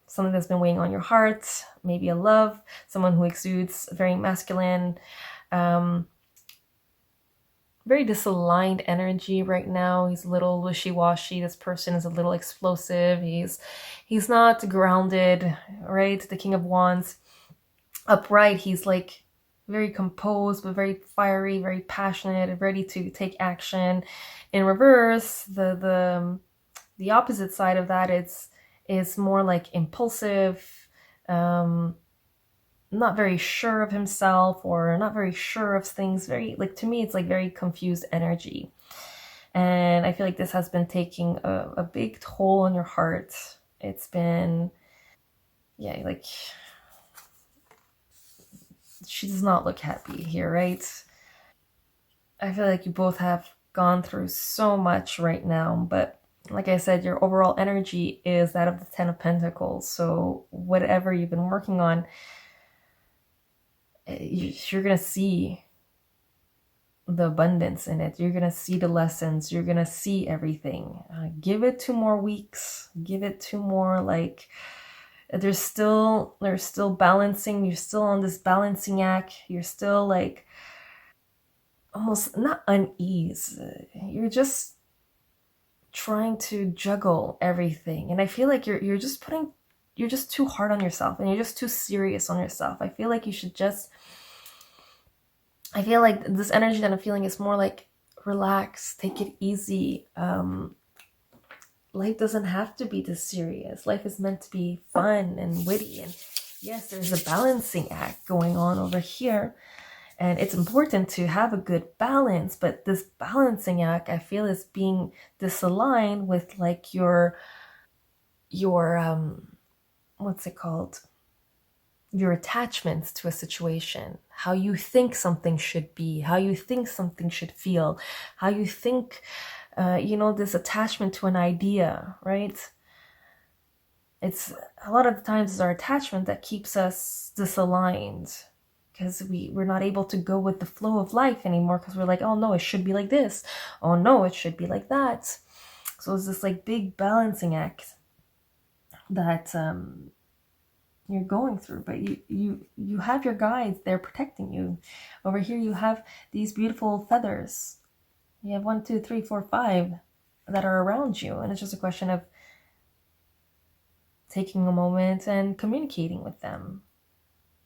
something that's been weighing on your heart, maybe a love, someone who exudes very masculine, very disaligned energy right now. He's a little wishy-washy. This person is a little explosive. He's not grounded, right? The King of Wands. upright. He's like very composed, but very fiery, very passionate, and ready to take action. In reverse, the opposite side of that is more like impulsive, not very sure of himself, or not very sure of things. Very, like, to me, it's like very confused energy. And I feel like this has been taking a big toll on your heart. It's been, yeah, like, she does not look happy here, right? I feel like you both have gone through so much right now, but like I said, your overall energy is that of the Ten of Pentacles. So whatever you've been working on, you're going to see the abundance in it. You're going to see the lessons. You're going to see everything. Give it 2 more weeks. Give it 2 more, like, there's still balancing. You're still on this balancing act. You're still like almost not unease. You're just trying to juggle everything. And I feel like you're just too hard on yourself, and you're just too serious on yourself. I feel like you should just, I feel like this energy that I'm feeling is more like, relax, take it easy. Life doesn't have to be this serious. Life is meant to be fun and witty. And yes, there's a balancing act going on over here. And it's important to have a good balance. But this balancing act, I feel, is being disaligned with like your what's it called? Your attachments to a situation, how you think something should be, how you think something should feel, how you think, this attachment to an idea, right? It's a lot of the times it's our attachment that keeps us disaligned, because we're not able to go with the flow of life anymore, because we're like, oh no, it should be like this. Oh no, it should be like that. So it's this like big balancing act that you're going through, but you have your guides. They're protecting you. Over here you have these beautiful feathers. You have 1, 2, 3, 4, 5 that are around you, and it's just a question of taking a moment and communicating with them.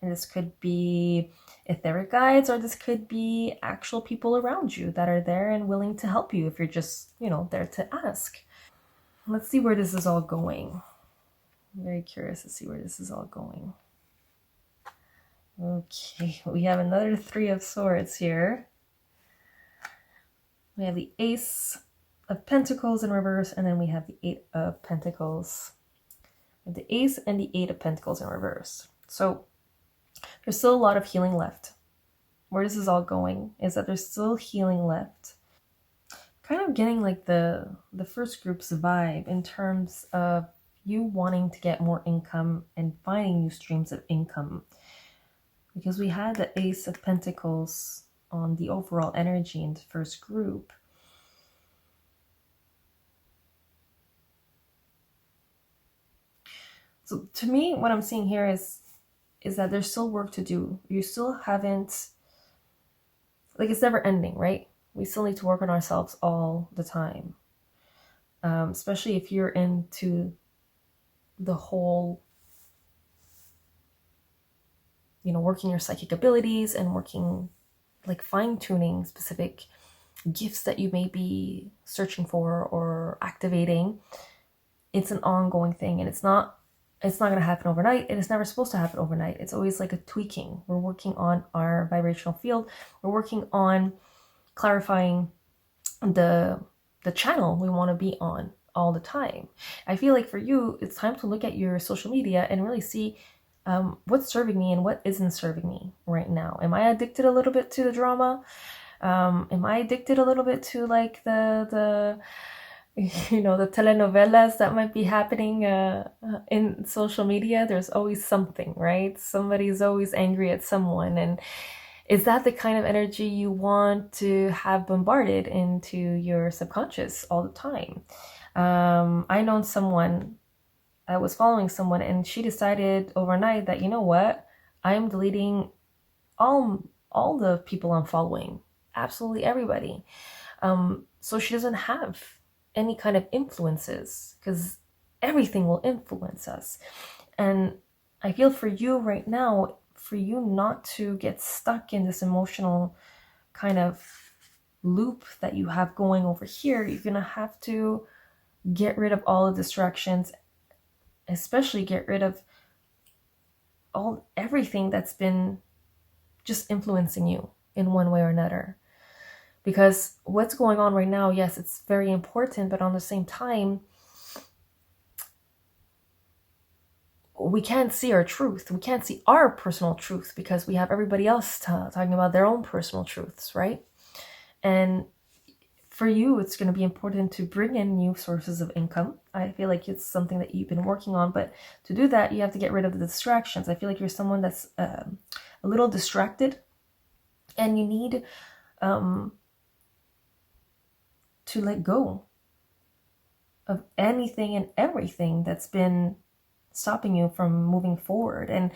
And this could be etheric guides, or this could be actual people around you that are there and willing to help you if you're just, there to ask. Let's see where this is all going. I'm very curious to see where this is all going. Okay, we have another 3 of Swords here. We have the Ace of Pentacles in reverse, and then we have the 8 of Pentacles. The Ace and the 8 of Pentacles in reverse. So there's still a lot of healing left. Where this is all going is that there's still healing left. Kind of getting like the first group's vibe in terms of you wanting to get more income and finding new streams of income. Because we had the Ace of Pentacles on the overall energy in the first group. So to me, what I'm seeing here is that there's still work to do. You still haven't, like, it's never ending, right? We still need to work on ourselves all the time. Especially if you're into the whole, working your psychic abilities and working, like, fine-tuning specific gifts that you may be searching for or activating. It's an ongoing thing, and it's not going to happen overnight, and it's never supposed to happen overnight. It's always like a tweaking. We're working on our vibrational field. We're working on clarifying the channel we want to be on all the time. I feel like for you, it's time to look at your social media and really see what's serving me and what isn't serving me right now. Am I addicted a little bit to the drama? Am I addicted a little bit to like the the telenovelas that might be happening in social media? There's always something, right? Somebody's always angry at someone. And is that the kind of energy you want to have bombarded into your subconscious all the time? I know someone, I was following someone, and she decided overnight that, you know what, I'm deleting all the people I'm following, absolutely everybody. So she doesn't have any kind of influences, because everything will influence us. And I feel for you right now, for you not to get stuck in this emotional kind of loop that you have going over here, you're going to have to get rid of all the distractions, especially get rid of everything that's been just influencing you in one way or another. Because what's going on right now, yes, it's very important, but on the same time, we can't see our truth. We can't see our personal truth because we have everybody else talking about their own personal truths, right? And for you, it's going to be important to bring in new sources of income. I feel like it's something that you've been working on, but to do that, you have to get rid of the distractions. I feel like you're someone that's a little distracted, and you need to let go of anything and everything that's been stopping you from moving forward and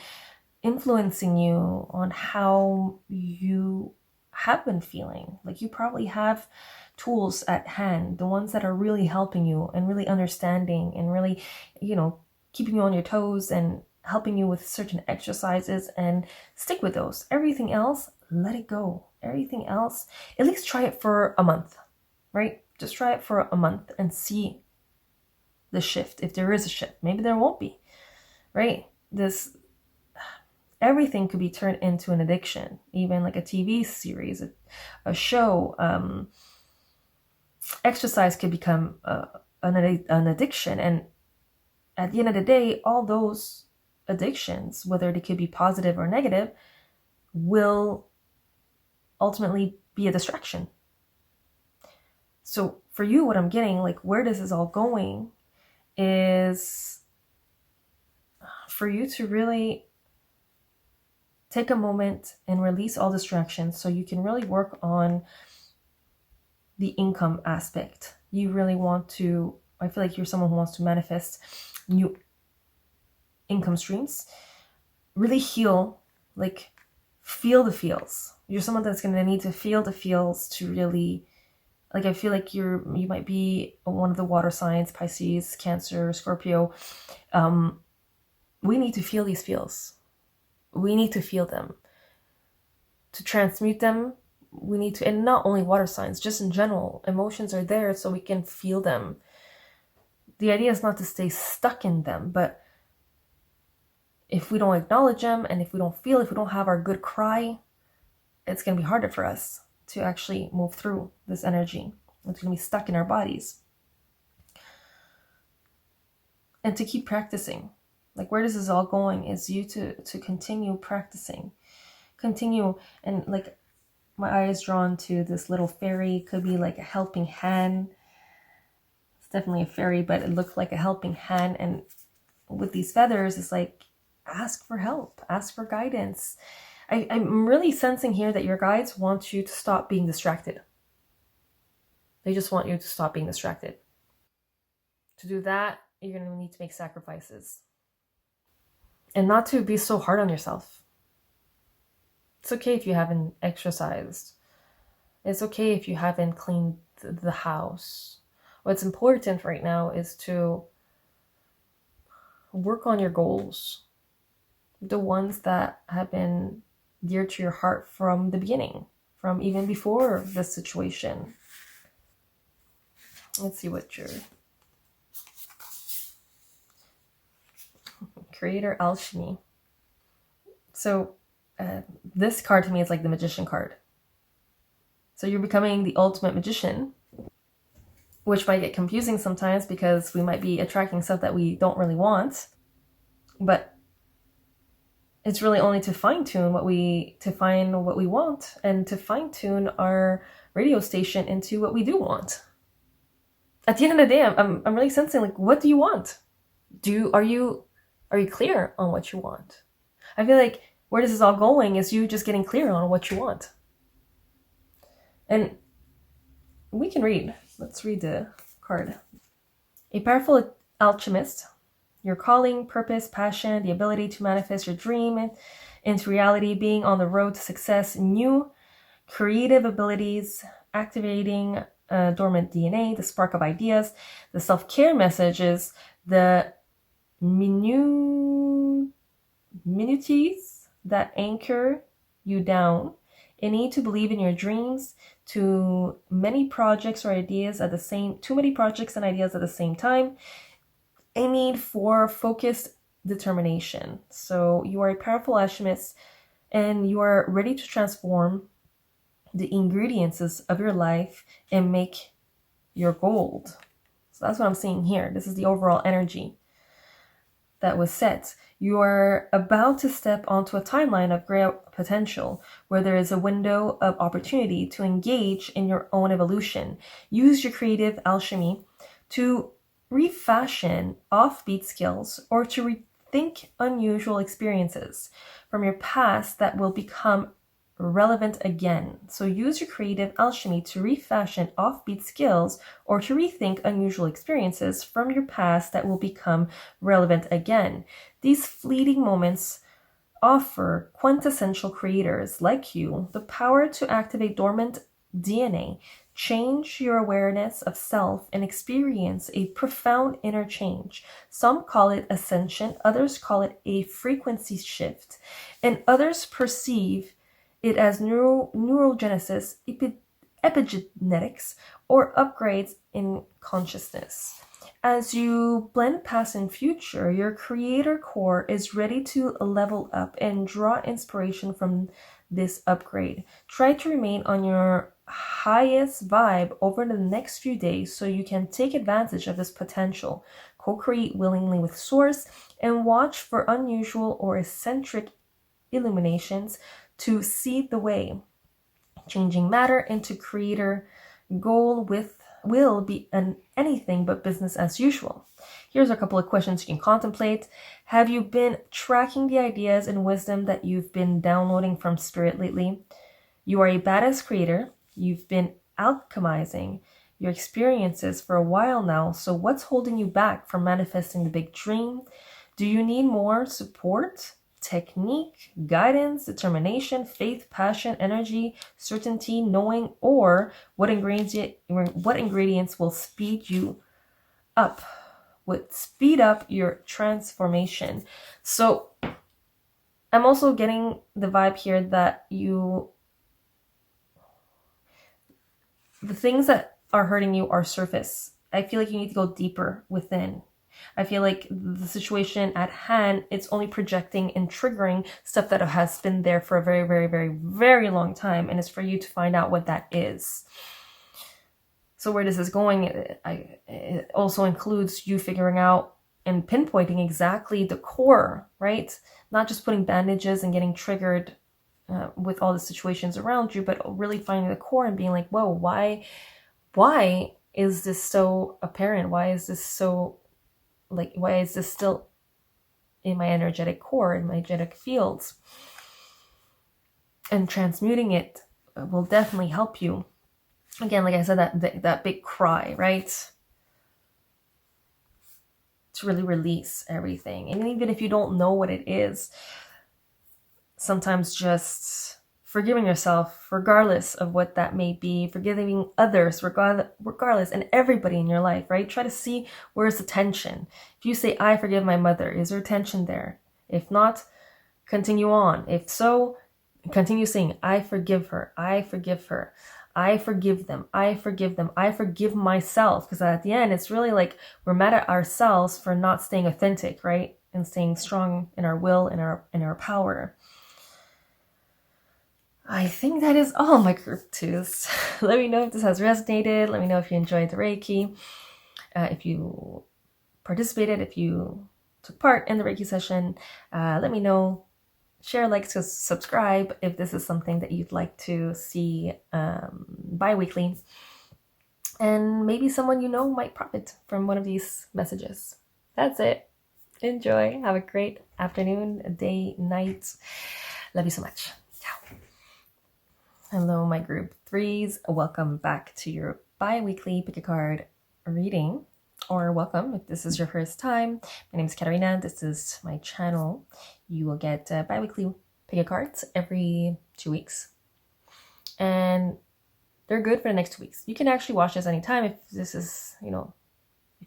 influencing you on how you have been feeling. Like, you probably have tools at hand, the ones that are really helping you and really understanding and really, keeping you on your toes and helping you with certain exercises, and stick with those. Everything else, let it go. Everything else, at least try it for a month, right? Just try it for a month and see the shift. If there is a shift, maybe there won't be, right? Everything could be turned into an addiction, even like a TV series, a show. Exercise could become an addiction. And at the end of the day, all those addictions, whether they could be positive or negative, will ultimately be a distraction. So for you, what I'm getting, like where this is all going, is for you to really take a moment and release all distractions so you can really work on the income aspect. You really want to, I feel like you're someone who wants to manifest new income streams, really heal, like feel the feels. You're someone that's going to need to feel the feels to really, like, I feel like you might be one of the water signs, Pisces, Cancer, Scorpio. We need to feel these feels. We need to feel them. To transmute them, we need to, and not only water signs, just in general, emotions are there so we can feel them. The idea is not to stay stuck in them, but if we don't acknowledge them, and if we don't feel, if we don't have our good cry, it's going to be harder for us to actually move through this energy. It's going to be stuck in our bodies. And to keep practicing. Like, where this is all going is you to continue practicing. Continue, and like my eye is drawn to this little fairy. Could be like a helping hand. It's definitely a fairy, but it looked like a helping hand. And with these feathers, it's like, ask for help, ask for guidance. I'm really sensing here that your guides want you to stop being distracted. They just want you to stop being distracted. To do that, you're going to need to make sacrifices. And not to be so hard on yourself. It's okay if you haven't exercised. It's okay if you haven't cleaned the house. What's important right now is to work on your goals. The ones that have been dear to your heart from the beginning, from even before this situation. Let's see what your Creator Alchemy. So this card to me is like the Magician card. So you're becoming the ultimate magician, which might get confusing sometimes because we might be attracting stuff that we don't really want. But it's really only to fine-tune what we want, and to fine-tune our radio station into what we do want. At the end of the day, I'm really sensing, like, what do you want? Are you clear on what you want? I feel like where this is all going is you just getting clear on what you want. And we can read. Let's read the card. A powerful alchemist. Your calling, purpose, passion, the ability to manifest your dream into reality, being on the road to success, new creative abilities, activating dormant DNA, the spark of ideas, the self-care messages, the minutiae, that anchor you down, a need to believe in your dreams, too many projects and ideas at the same time, a need for focused determination. So you are a powerful alchemist and you are ready to transform the ingredients of your life and make your gold. So that's what I'm seeing here. This is the overall energy that was set. You are about to step onto a timeline of great potential where there is a window of opportunity to engage in your own evolution. Use your creative alchemy to refashion offbeat skills or to rethink unusual experiences from your past that will become relevant again. So use your creative alchemy to refashion offbeat skills or to rethink unusual experiences from your past that will become relevant again. These fleeting moments offer quintessential creators like you the power to activate dormant DNA, change your awareness of self, and experience a profound inner change. Some call it ascension, others call it a frequency shift, and others perceive it as neurogenesis, epigenetics, or upgrades in consciousness. As you blend past and future, your creator core is ready to level up and draw inspiration from this upgrade. Try to remain on your highest vibe over the next few days so you can take advantage of this potential. Co-create willingly with Source and watch for unusual or eccentric illuminations to seed the way. Changing matter into creator goal will be anything but business as usual. Here's a couple of questions you can contemplate. Have you been tracking the ideas and wisdom that you've been downloading from Spirit lately? You are a badass creator. You've been alchemizing your experiences for a while now, so what's holding you back from manifesting the big dream? Do you need more support? Technique, guidance, determination, faith, passion, energy, certainty, knowing, or what ingredients will speed you up, would speed up your transformation? So I'm also getting the vibe here that the things that are hurting you are surface. I feel like you need to go deeper within. I feel like the situation at hand, it's only projecting and triggering stuff that has been there for a very, very, very, very long time. And it's for you to find out what that is. So where this is going, it also includes you figuring out and pinpointing exactly the core, right? Not just putting bandages and getting triggered with all the situations around you, but really finding the core and being like, whoa, why is this so apparent? Why is this still in my energetic core, in my energetic fields? And transmuting it will definitely help you. Again, like I said, that big cry, right? To really release everything. And even if you don't know what it is, sometimes just forgiving yourself, regardless of what that may be, forgiving others, regardless, and everybody in your life, right? Try to see where's the tension. If you say, I forgive my mother, is there tension there? If not, continue on. If so, continue saying, I forgive her, I forgive her, I forgive them, I forgive them, I forgive myself. Because at the end, it's really like we're mad at ourselves for not staying authentic, right? And staying strong in our will and our power. I think that is all my group twos. Let me know if this has resonated. Let me know if you enjoyed the Reiki. If you participated, if you took part in the Reiki session, let me know. Share, like, subscribe if this is something that you'd like to see bi-weekly. And maybe someone you know might profit from one of these messages. That's it. Enjoy. Have a great afternoon, day, night. Love you so much. Hello, my group threes. Welcome back to your bi-weekly pick a card reading, or welcome if this is your first time. My name is Katarina. This is my channel. You will get bi-weekly pick a cards every 2 weeks, and they're good for the next 2 weeks. You can actually watch this anytime. If this is, if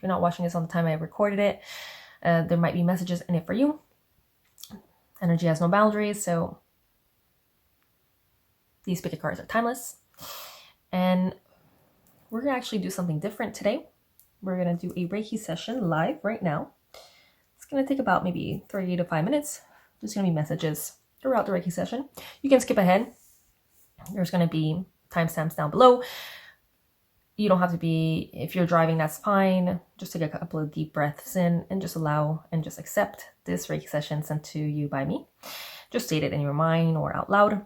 you're not watching this on the time I recorded it, there might be messages in it for you. Energy has no boundaries, so these pick a cards are timeless. And we're going to actually do something different today. We're going to do a Reiki session live right now. It's going to take about maybe 3 to 5 minutes. There's going to be messages throughout the Reiki session. You can skip ahead. There's going to be timestamps down below. You don't have to be, if you're driving, that's fine. Just take a couple of deep breaths in and just allow and just accept this Reiki session sent to you by me. Just state it in your mind or out loud,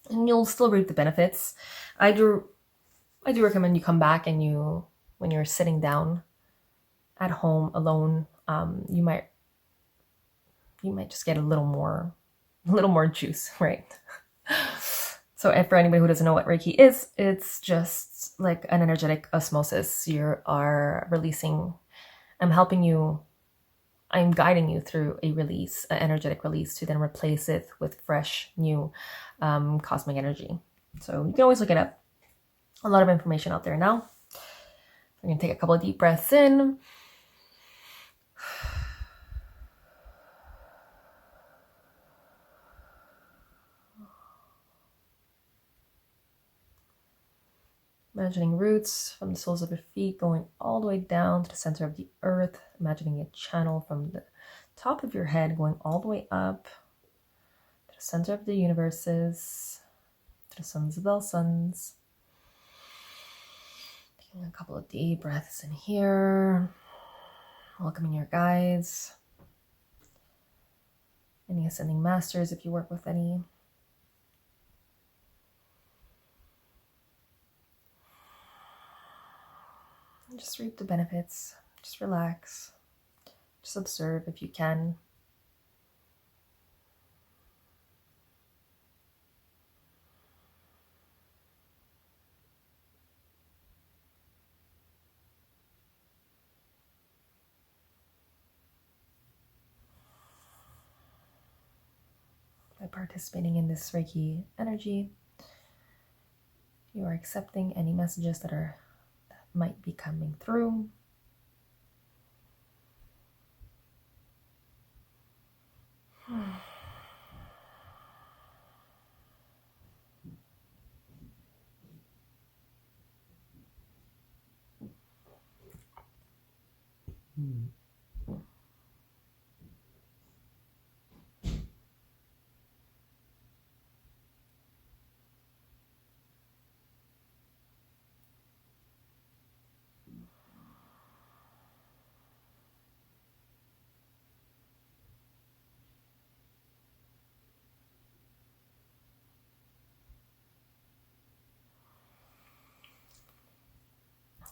and you'll still reap the benefits. I do recommend you come back and when you're sitting down at home alone, you might just get a little more juice, right? So for anybody who doesn't know what Reiki is, it's just like an energetic osmosis. You are releasing, I'm guiding you through a release, an energetic release, to then replace it with fresh, new cosmic energy. So you can always look it up. A lot of information out there now. We're going to take a couple of deep breaths in. Imagining roots from the soles of your feet going all the way down to the center of the earth. Imagining a channel from the top of your head going all the way up to the center of the universes, to the sons of all suns. Taking a couple of deep breaths in here. Welcoming your guides. Any ascending masters if you work with any. Just reap the benefits. Just relax. Just observe if you can. By participating in this Reiki energy, you are accepting any messages that might be coming through.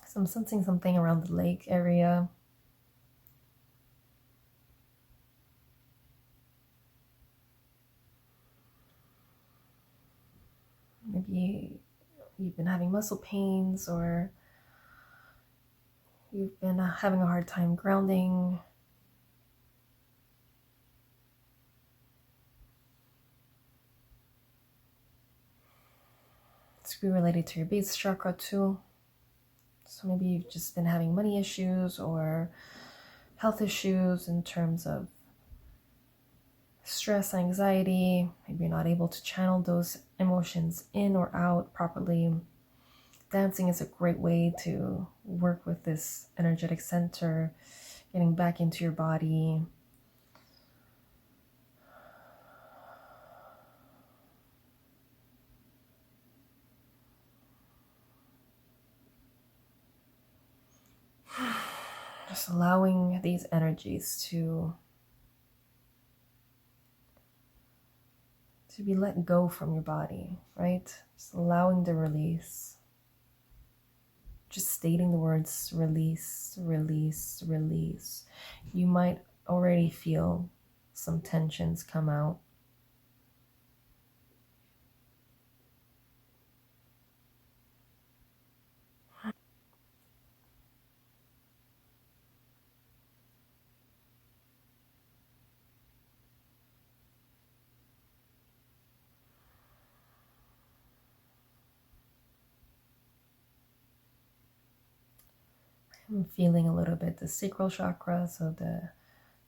So I'm sensing something around the lake area. Maybe you've been having muscle pains, or you've been having a hard time grounding. It's related to your base chakra too. So maybe you've just been having money issues or health issues in terms of stress, anxiety. Maybe you're not able to channel those emotions in or out properly. Dancing is a great way to work with this energetic center, getting back into your body. Just allowing these energies to be let go from your body, right? Just allowing the release. Just stating the words release, release, release. You might already feel some tensions come out. I'm feeling a little bit the sacral chakra, so the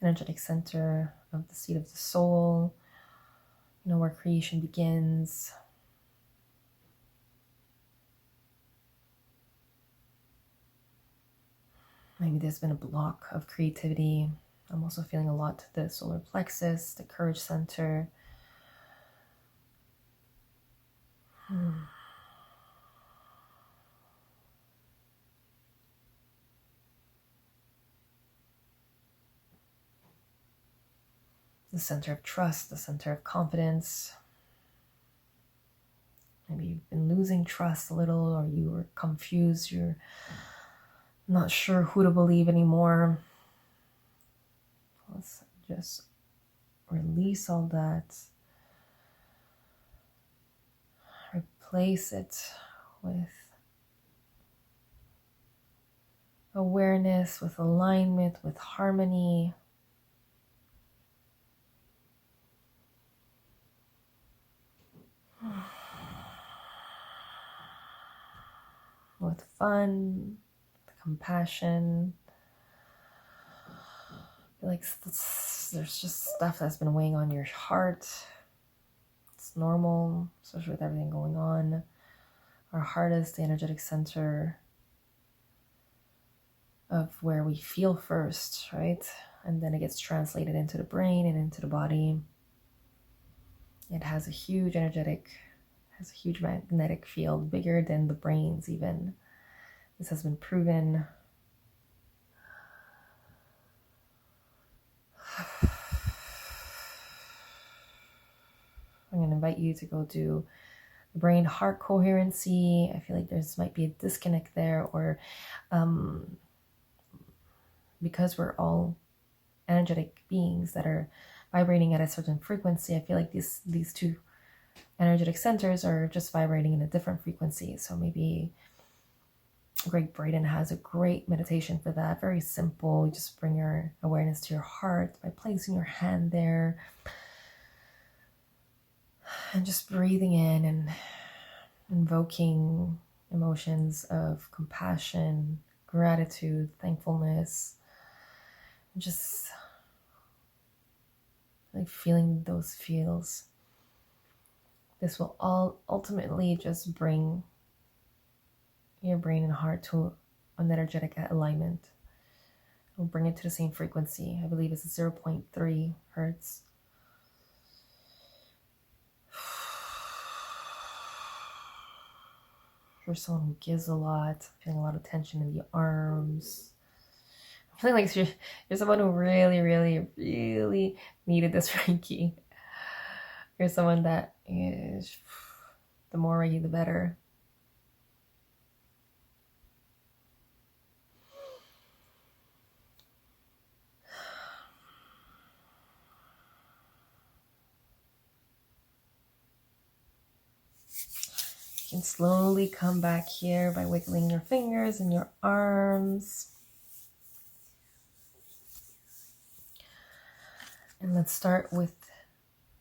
energetic center of the seat of the soul, where creation begins. Maybe there's been a block of creativity. I'm also feeling a lot the solar plexus, the courage center. The center of trust, the center of confidence. Maybe you've been losing trust a little, or you were confused. You're not sure who to believe anymore. Let's just release all that. Replace it with awareness, with alignment, with harmony. With fun, with compassion. I feel like there's just stuff that's been weighing on your heart. It's normal, especially with everything going on. Our heart is the energetic center of where we feel first, right? And then it gets translated into the brain and into the body. It has a huge magnetic field, bigger than the brains even. This has been proven. I'm going to invite you to go do the brain-heart coherency. I feel like there might be a disconnect there, or because we're all energetic beings that are vibrating at a certain frequency, I feel like these two energetic centers are just vibrating in a different frequency. So maybe Greg Braden has a great meditation for that. Very simple. You just bring your awareness to your heart by placing your hand there and just breathing in and invoking emotions of compassion, gratitude, thankfulness, and just like feeling those feels. This will all ultimately just bring your brain and heart to an energetic alignment. We'll bring it to the same frequency. I believe it's 0.3 hertz. You're someone who gives a lot, feeling a lot of tension in the arms. I'm feeling like you're someone who really, really, really needed this Reiki. You're someone that is, the more Reiki, the better. You can slowly come back here by wiggling your fingers and your arms. And let's start with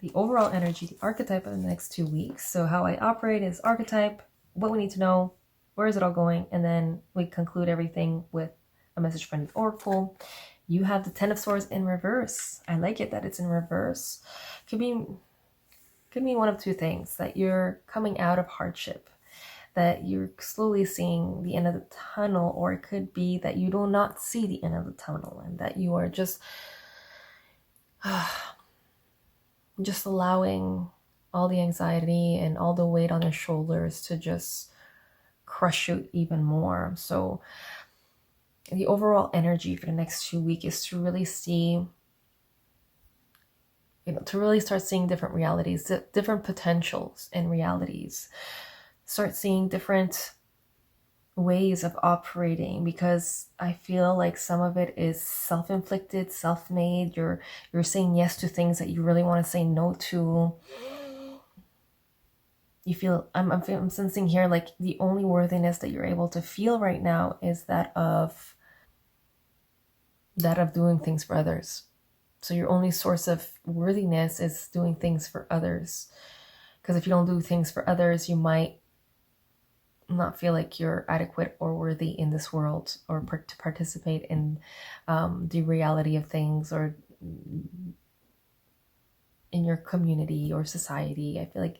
the overall energy, the archetype of the next 2 weeks. So how I operate is archetype, what we need to know, where is it all going, and then we conclude everything with a message from the oracle. You have the 10 of Swords in reverse. I like it that it's in reverse. Could be one of two things: that you're coming out of hardship, that you're slowly seeing the end of the tunnel, or it could be that you do not see the end of the tunnel and that you are just allowing all the anxiety and all the weight on your shoulders to just crush you even more. So the overall energy for the next 2 weeks is to really see, to really start seeing different realities, different potentials and realities. Start seeing different ways of operating, because I feel like some of it is self-inflicted, self-made. You're saying yes to things that you really want to say no to. You feel, I'm sensing here like the only worthiness that you're able to feel right now is that of doing things for others. So your only source of worthiness is doing things for others. Because if you don't do things for others, you might not feel like you're adequate or worthy in this world, or to participate in the reality of things, or in your community or society. I feel like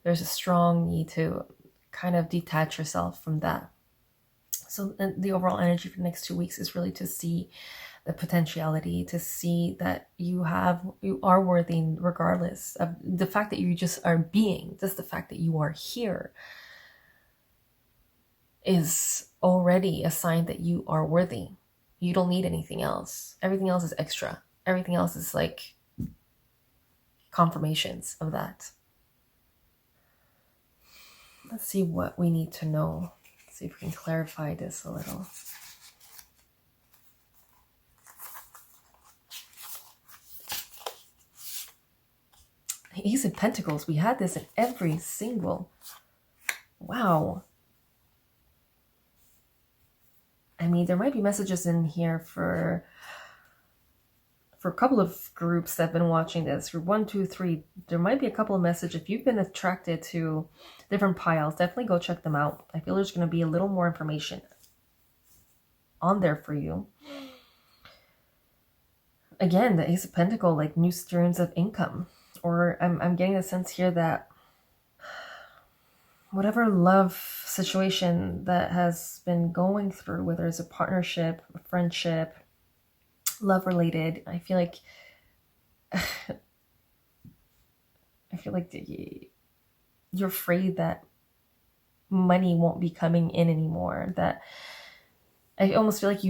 there's a strong need to kind of detach yourself from that. So the overall energy for the next 2 weeks is really to see the potentiality, to see that you are worthy regardless of the fact that you just are being. Just the fact that you are here is already a sign that you are worthy. You don't need anything else. Everything else is extra. Everything else is like confirmations of that. Let's see what we need to know. Let's see if we can clarify this a little. Ace of Pentacles. We had this in every single. Wow. I mean, there might be messages in here for a couple of groups that have been watching this. For 1, 2, 3, there might be a couple of messages. If you've been attracted to different piles, definitely go check them out. I feel there's going to be a little more information on there for you. Again, the Ace of Pentacles, like new streams of income. Or I'm getting the sense here that whatever love situation that has been going through, whether it's a partnership, a friendship, love related, I feel like you're afraid that money won't be coming in anymore. That I almost feel like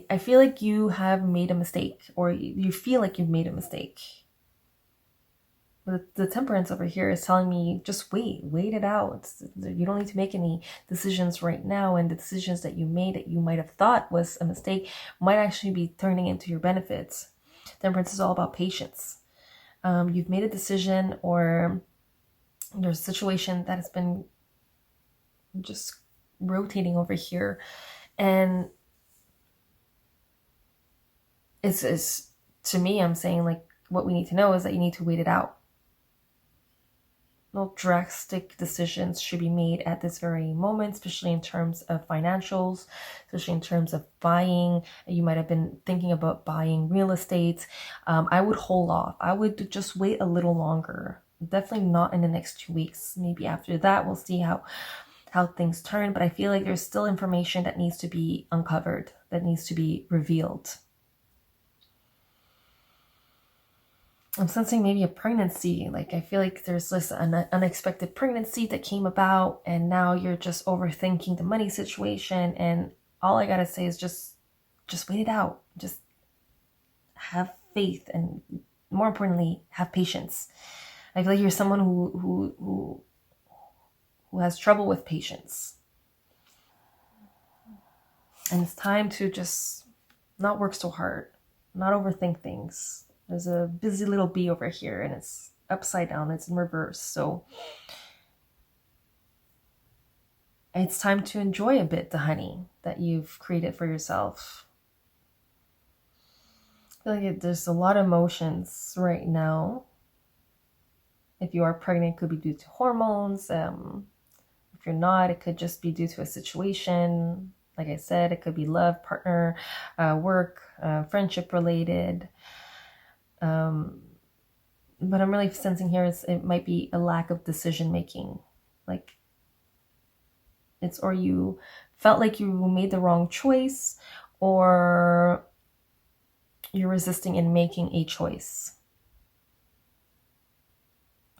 I feel like you have made a mistake, or you feel like you've made a mistake. The Temperance over here is telling me just wait it out. You don't need to make any decisions right now, and the decisions that you made that you might have thought was a mistake might actually be turning into your benefits. Temperance is all about patience. You've made a decision, or there's a situation that has been just rotating over here, and it's to me, I'm saying like what we need to know is that you need to wait it out. No drastic decisions should be made at this very moment, especially in terms of financials, especially in terms of buying. You might have been thinking about buying real estate. I would hold off. I would just wait a little longer. Definitely not in the next 2 weeks. Maybe after that, we'll see how things turn. But I feel like there's still information that needs to be uncovered, that needs to be revealed. I'm sensing maybe a pregnancy. Like I feel like there's this unexpected pregnancy that came about, and now you're just overthinking the money situation. And all I gotta say is just wait it out. Just have faith, and more importantly, have patience. I feel like you're someone who has trouble with patience, and it's time to just not work so hard, not overthink things. There's a busy little bee over here, and it's upside down. It's in reverse. So it's time to enjoy a bit the honey that you've created for yourself. I feel like there's a lot of emotions right now. If you are pregnant, it could be due to hormones. If you're not, it could just be due to a situation. Like I said, it could be love, partner, work, friendship related. But I'm really sensing here it might be a lack of decision making. Like or you felt like you made the wrong choice, or you're resisting in making a choice.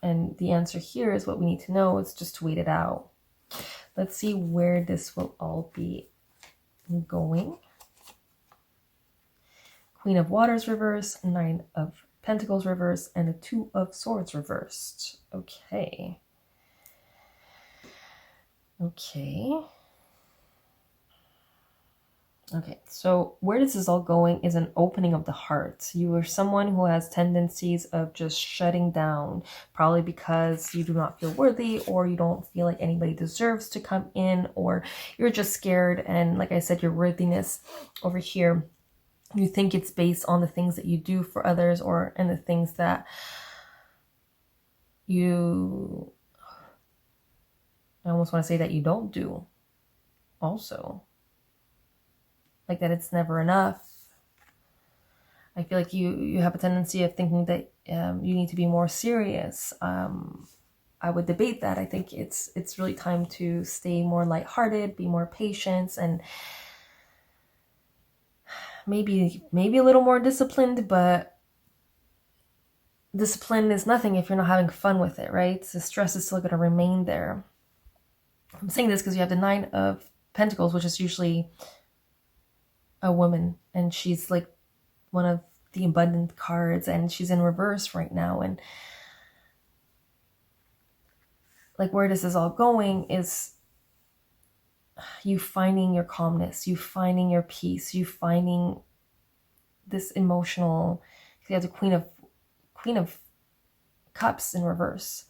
And the answer here is what we need to know is just to wait it out. Let's see where this will all be going. Queen of Waters reversed, 9 of Pentacles reversed, and the 2 of Swords reversed. Okay. Okay, so where this is all going is an opening of the heart. You are someone who has tendencies of just shutting down, probably because you do not feel worthy, or you don't feel like anybody deserves to come in, or you're just scared. And like I said, your worthiness over here, you think it's based on the things that you do for others, and the things that I almost want to say that you don't do also. Like that it's never enough. I feel like you have a tendency of thinking that you need to be more serious. I would debate that. I think it's really time to stay more lighthearted, be more patient, and maybe a little more disciplined, but discipline is nothing if you're not having fun with it, right? So stress is still going to remain there. I'm saying this because you have the Nine of Pentacles, which is usually a woman, and she's like one of the abundant cards, and she's in reverse right now. And like where this is all going is you finding your calmness, you finding your peace, you finding this emotional. You have the Queen of Cups in reverse,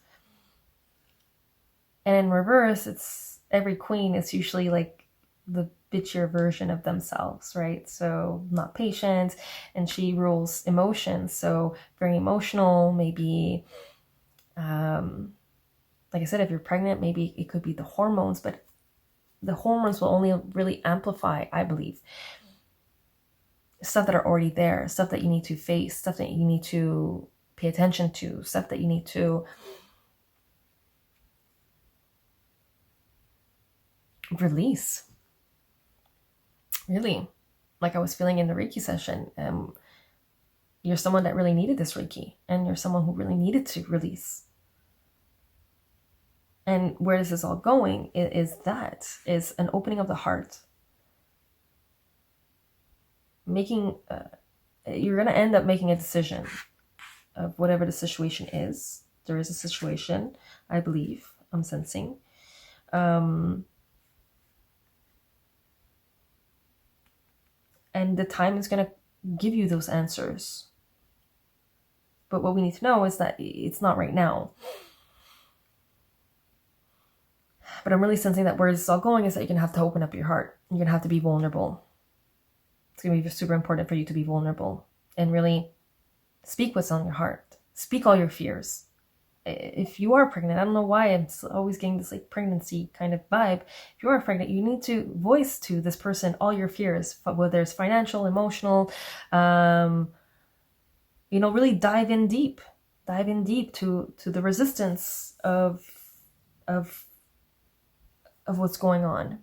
and in reverse, it's every queen is usually like the bitchier version of themselves, right? So not patient, and she rules emotions, so very emotional. Maybe like I said, if you're pregnant, maybe it could be the hormones, but the hormones will only really amplify, I believe, stuff that are already there, stuff that you need to face, stuff that you need to pay attention to, stuff that you need to release. Really, like I was feeling in the Reiki session, you're someone that really needed this Reiki, and you're someone who really needed to release. And where this is all going is an opening of the heart. You're going to end up making a decision of whatever the situation is. There is a situation, I believe, I'm sensing. And the time is going to give you those answers. But what we need to know is that it's not right now. But I'm really sensing that where this is all going is that you're going to have to open up your heart. You're going to have to be vulnerable. It's going to be super important for you to be vulnerable and really speak what's on your heart. Speak all your fears. If you are pregnant, I don't know why I'm always getting this like pregnancy kind of vibe. If you are pregnant, you need to voice to this person all your fears, whether it's financial, emotional, really dive in deep to the resistance of what's going on.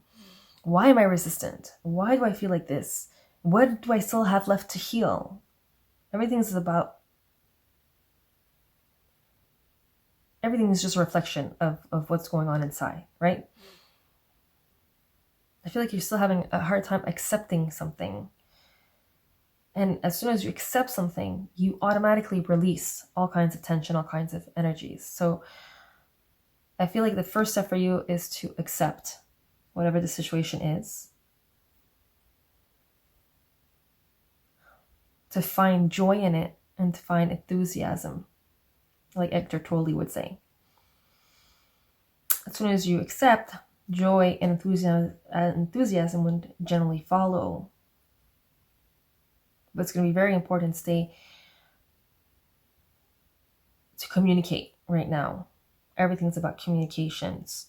Why am I resistant? Why do I feel like this? What do I still have left to heal? Everything is just a reflection of what's going on inside, right? I feel like you're still having a hard time accepting something. And as soon as you accept something, you automatically release all kinds of tension, all kinds of energies. So I feel like the first step for you is to accept whatever the situation is, to find joy in it, and to find enthusiasm, like Hector Tolle would say. As soon as you accept, joy and enthusiasm would generally follow. But it's going to be very important to communicate right now. Everything's about communications.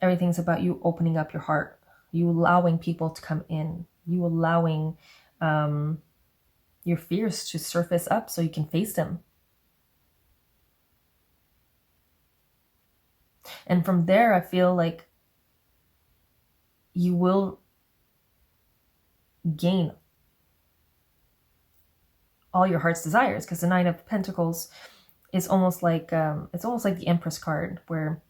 Everything's about you opening up your heart, you allowing people to come in, you allowing your fears to surface up so you can face them. And from there, I feel like you will gain all your heart's desires, because the Nine of Pentacles is almost like the Empress card, where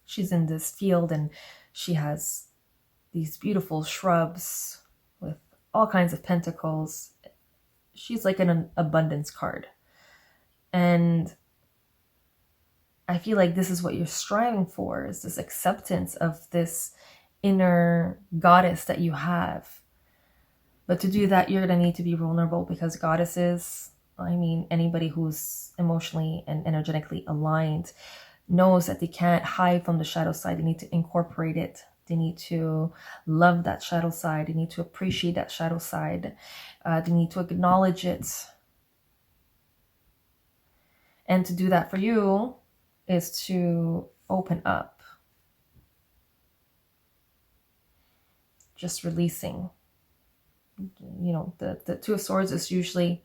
she's in this field and she has these beautiful shrubs with all kinds of pentacles. She's like an abundance card. And I feel like this is what you're striving for, is this acceptance of this inner goddess that you have. But to do that, you're going to need to be vulnerable, because goddesses, anybody who's emotionally and energetically aligned knows that they can't hide from the shadow side. They need to incorporate it. They need to love that shadow side. They need to appreciate that shadow side. They need to acknowledge it. And to do that for you is to open up. Just releasing, the Two of Swords is usually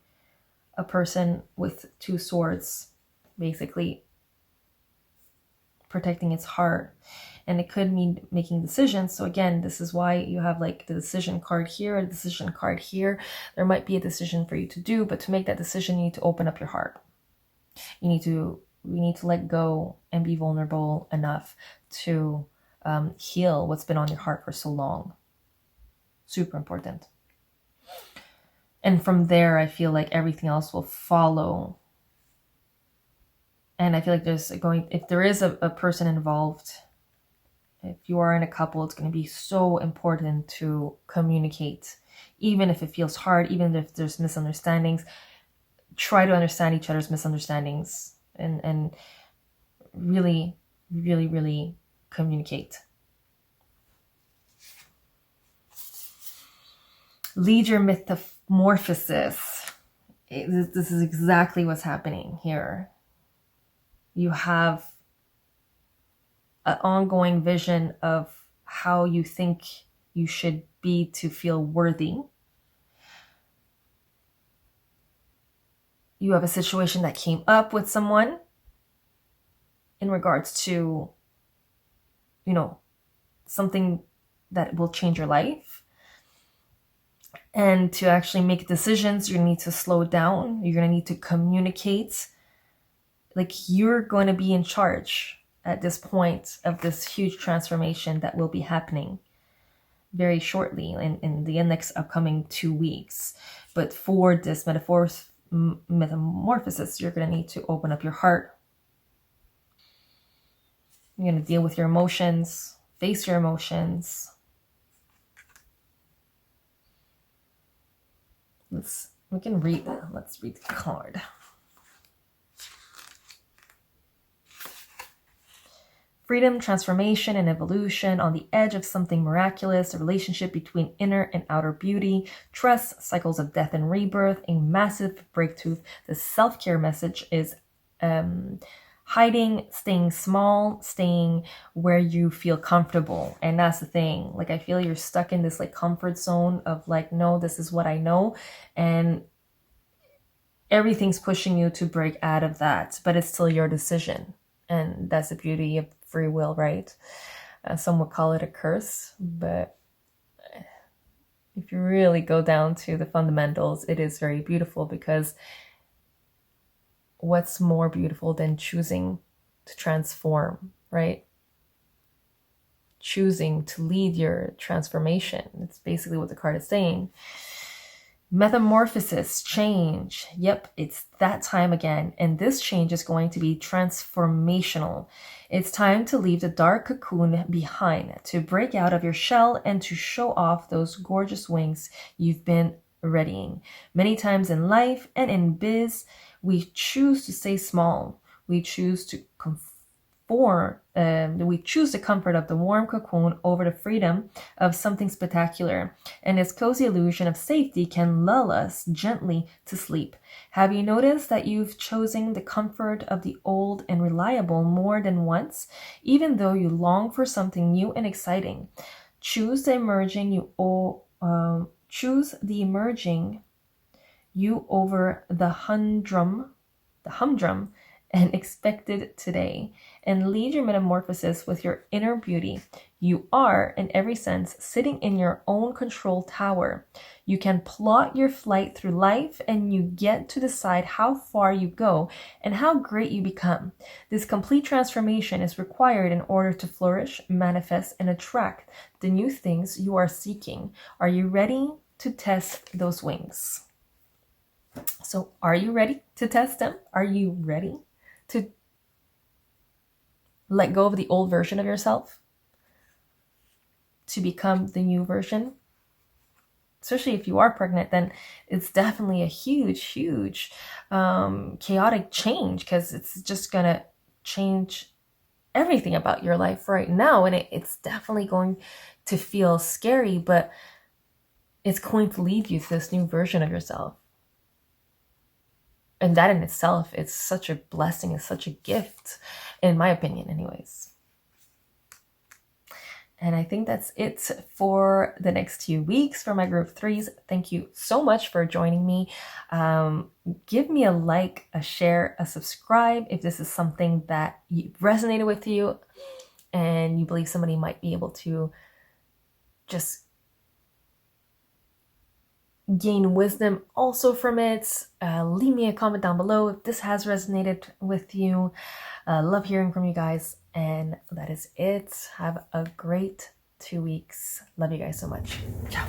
a person with two swords, basically protecting its heart. And it could mean making decisions. So again, this is why you have like the decision card here, a decision card here. There might be a decision for you to do, but to make that decision, you need to open up your heart. We need to let go and be vulnerable enough to heal what's been on your heart for so long. Super important. And from there, I feel like everything else will follow. And I feel like if there is a person involved, if you are in a couple, it's going to be so important to communicate. Even if it feels hard, even if there's misunderstandings, try to understand each other's misunderstandings and really, really, really communicate. Lead your metamorphosis. This is exactly what's happening here. You have an ongoing vision of how you think you should be to feel worthy. You have a situation that came up with someone in regards to, something that will change your life. And to actually make decisions, you need to slow down. You're going to need to communicate. Like, you're going to be in charge at this point of this huge transformation that will be happening very shortly in the next upcoming 2 weeks. But for this metamorphosis, you're going to need to open up your heart. You're going to deal with your emotions, face your emotions. Let's read the card. Freedom, transformation, and evolution on the edge of something miraculous, a relationship between inner and outer beauty, trust, cycles of death and rebirth, a massive breakthrough. The self-care message is hiding, staying small, staying where you feel comfortable. And that's the thing. Like, I feel you're stuck in this like comfort zone of like, no, this is what I know. And everything's pushing you to break out of that, but it's still your decision. And that's the beauty of free will, right? Some would call it a curse, but if you really go down to the fundamentals, it is very beautiful, because what's more beautiful than choosing to transform, right? Choosing to lead your transformation. It's basically what the card is saying. Metamorphosis, change. Yep, it's that time again. And this change is going to be transformational. It's time to leave the dark cocoon behind, to break out of your shell and to show off those gorgeous wings you've been readying. Many times in life and in biz, we choose to stay small. We choose to we choose the comfort of the warm cocoon over the freedom of something spectacular. And this cozy illusion of safety can lull us gently to sleep. Have you noticed that you've chosen the comfort of the old and reliable more than once, even though you long for something new and exciting? Choose the emerging you over the humdrum and expected today, and lead your metamorphosis with your inner beauty. You are, in every sense, sitting in your own control tower. You can plot your flight through life, and you get to decide how far you go and how great you become. This complete transformation is required in order to flourish, manifest, and attract the new things you are seeking. Are you ready to test those wings? So, are you ready to test them? Are you ready to let go of the old version of yourself to become the new version? Especially if you are pregnant, then it's definitely a huge chaotic change, because it's just gonna change everything about your life right now, and it's definitely going to feel scary, but it's going to lead you to this new version of yourself. And that in itself, it's such a blessing, it's such a gift, in my opinion anyways. And I think that's it for the next 2 weeks for my group 3s. Thank you so much for joining me. Give me a like, a share, a subscribe if this is something that resonated with you and you believe somebody might be able to just gain wisdom also from it. Leave me a comment down below if this has resonated with you. Love hearing from you guys. And that is it. Have a great 2 weeks. Love you guys so much. Ciao.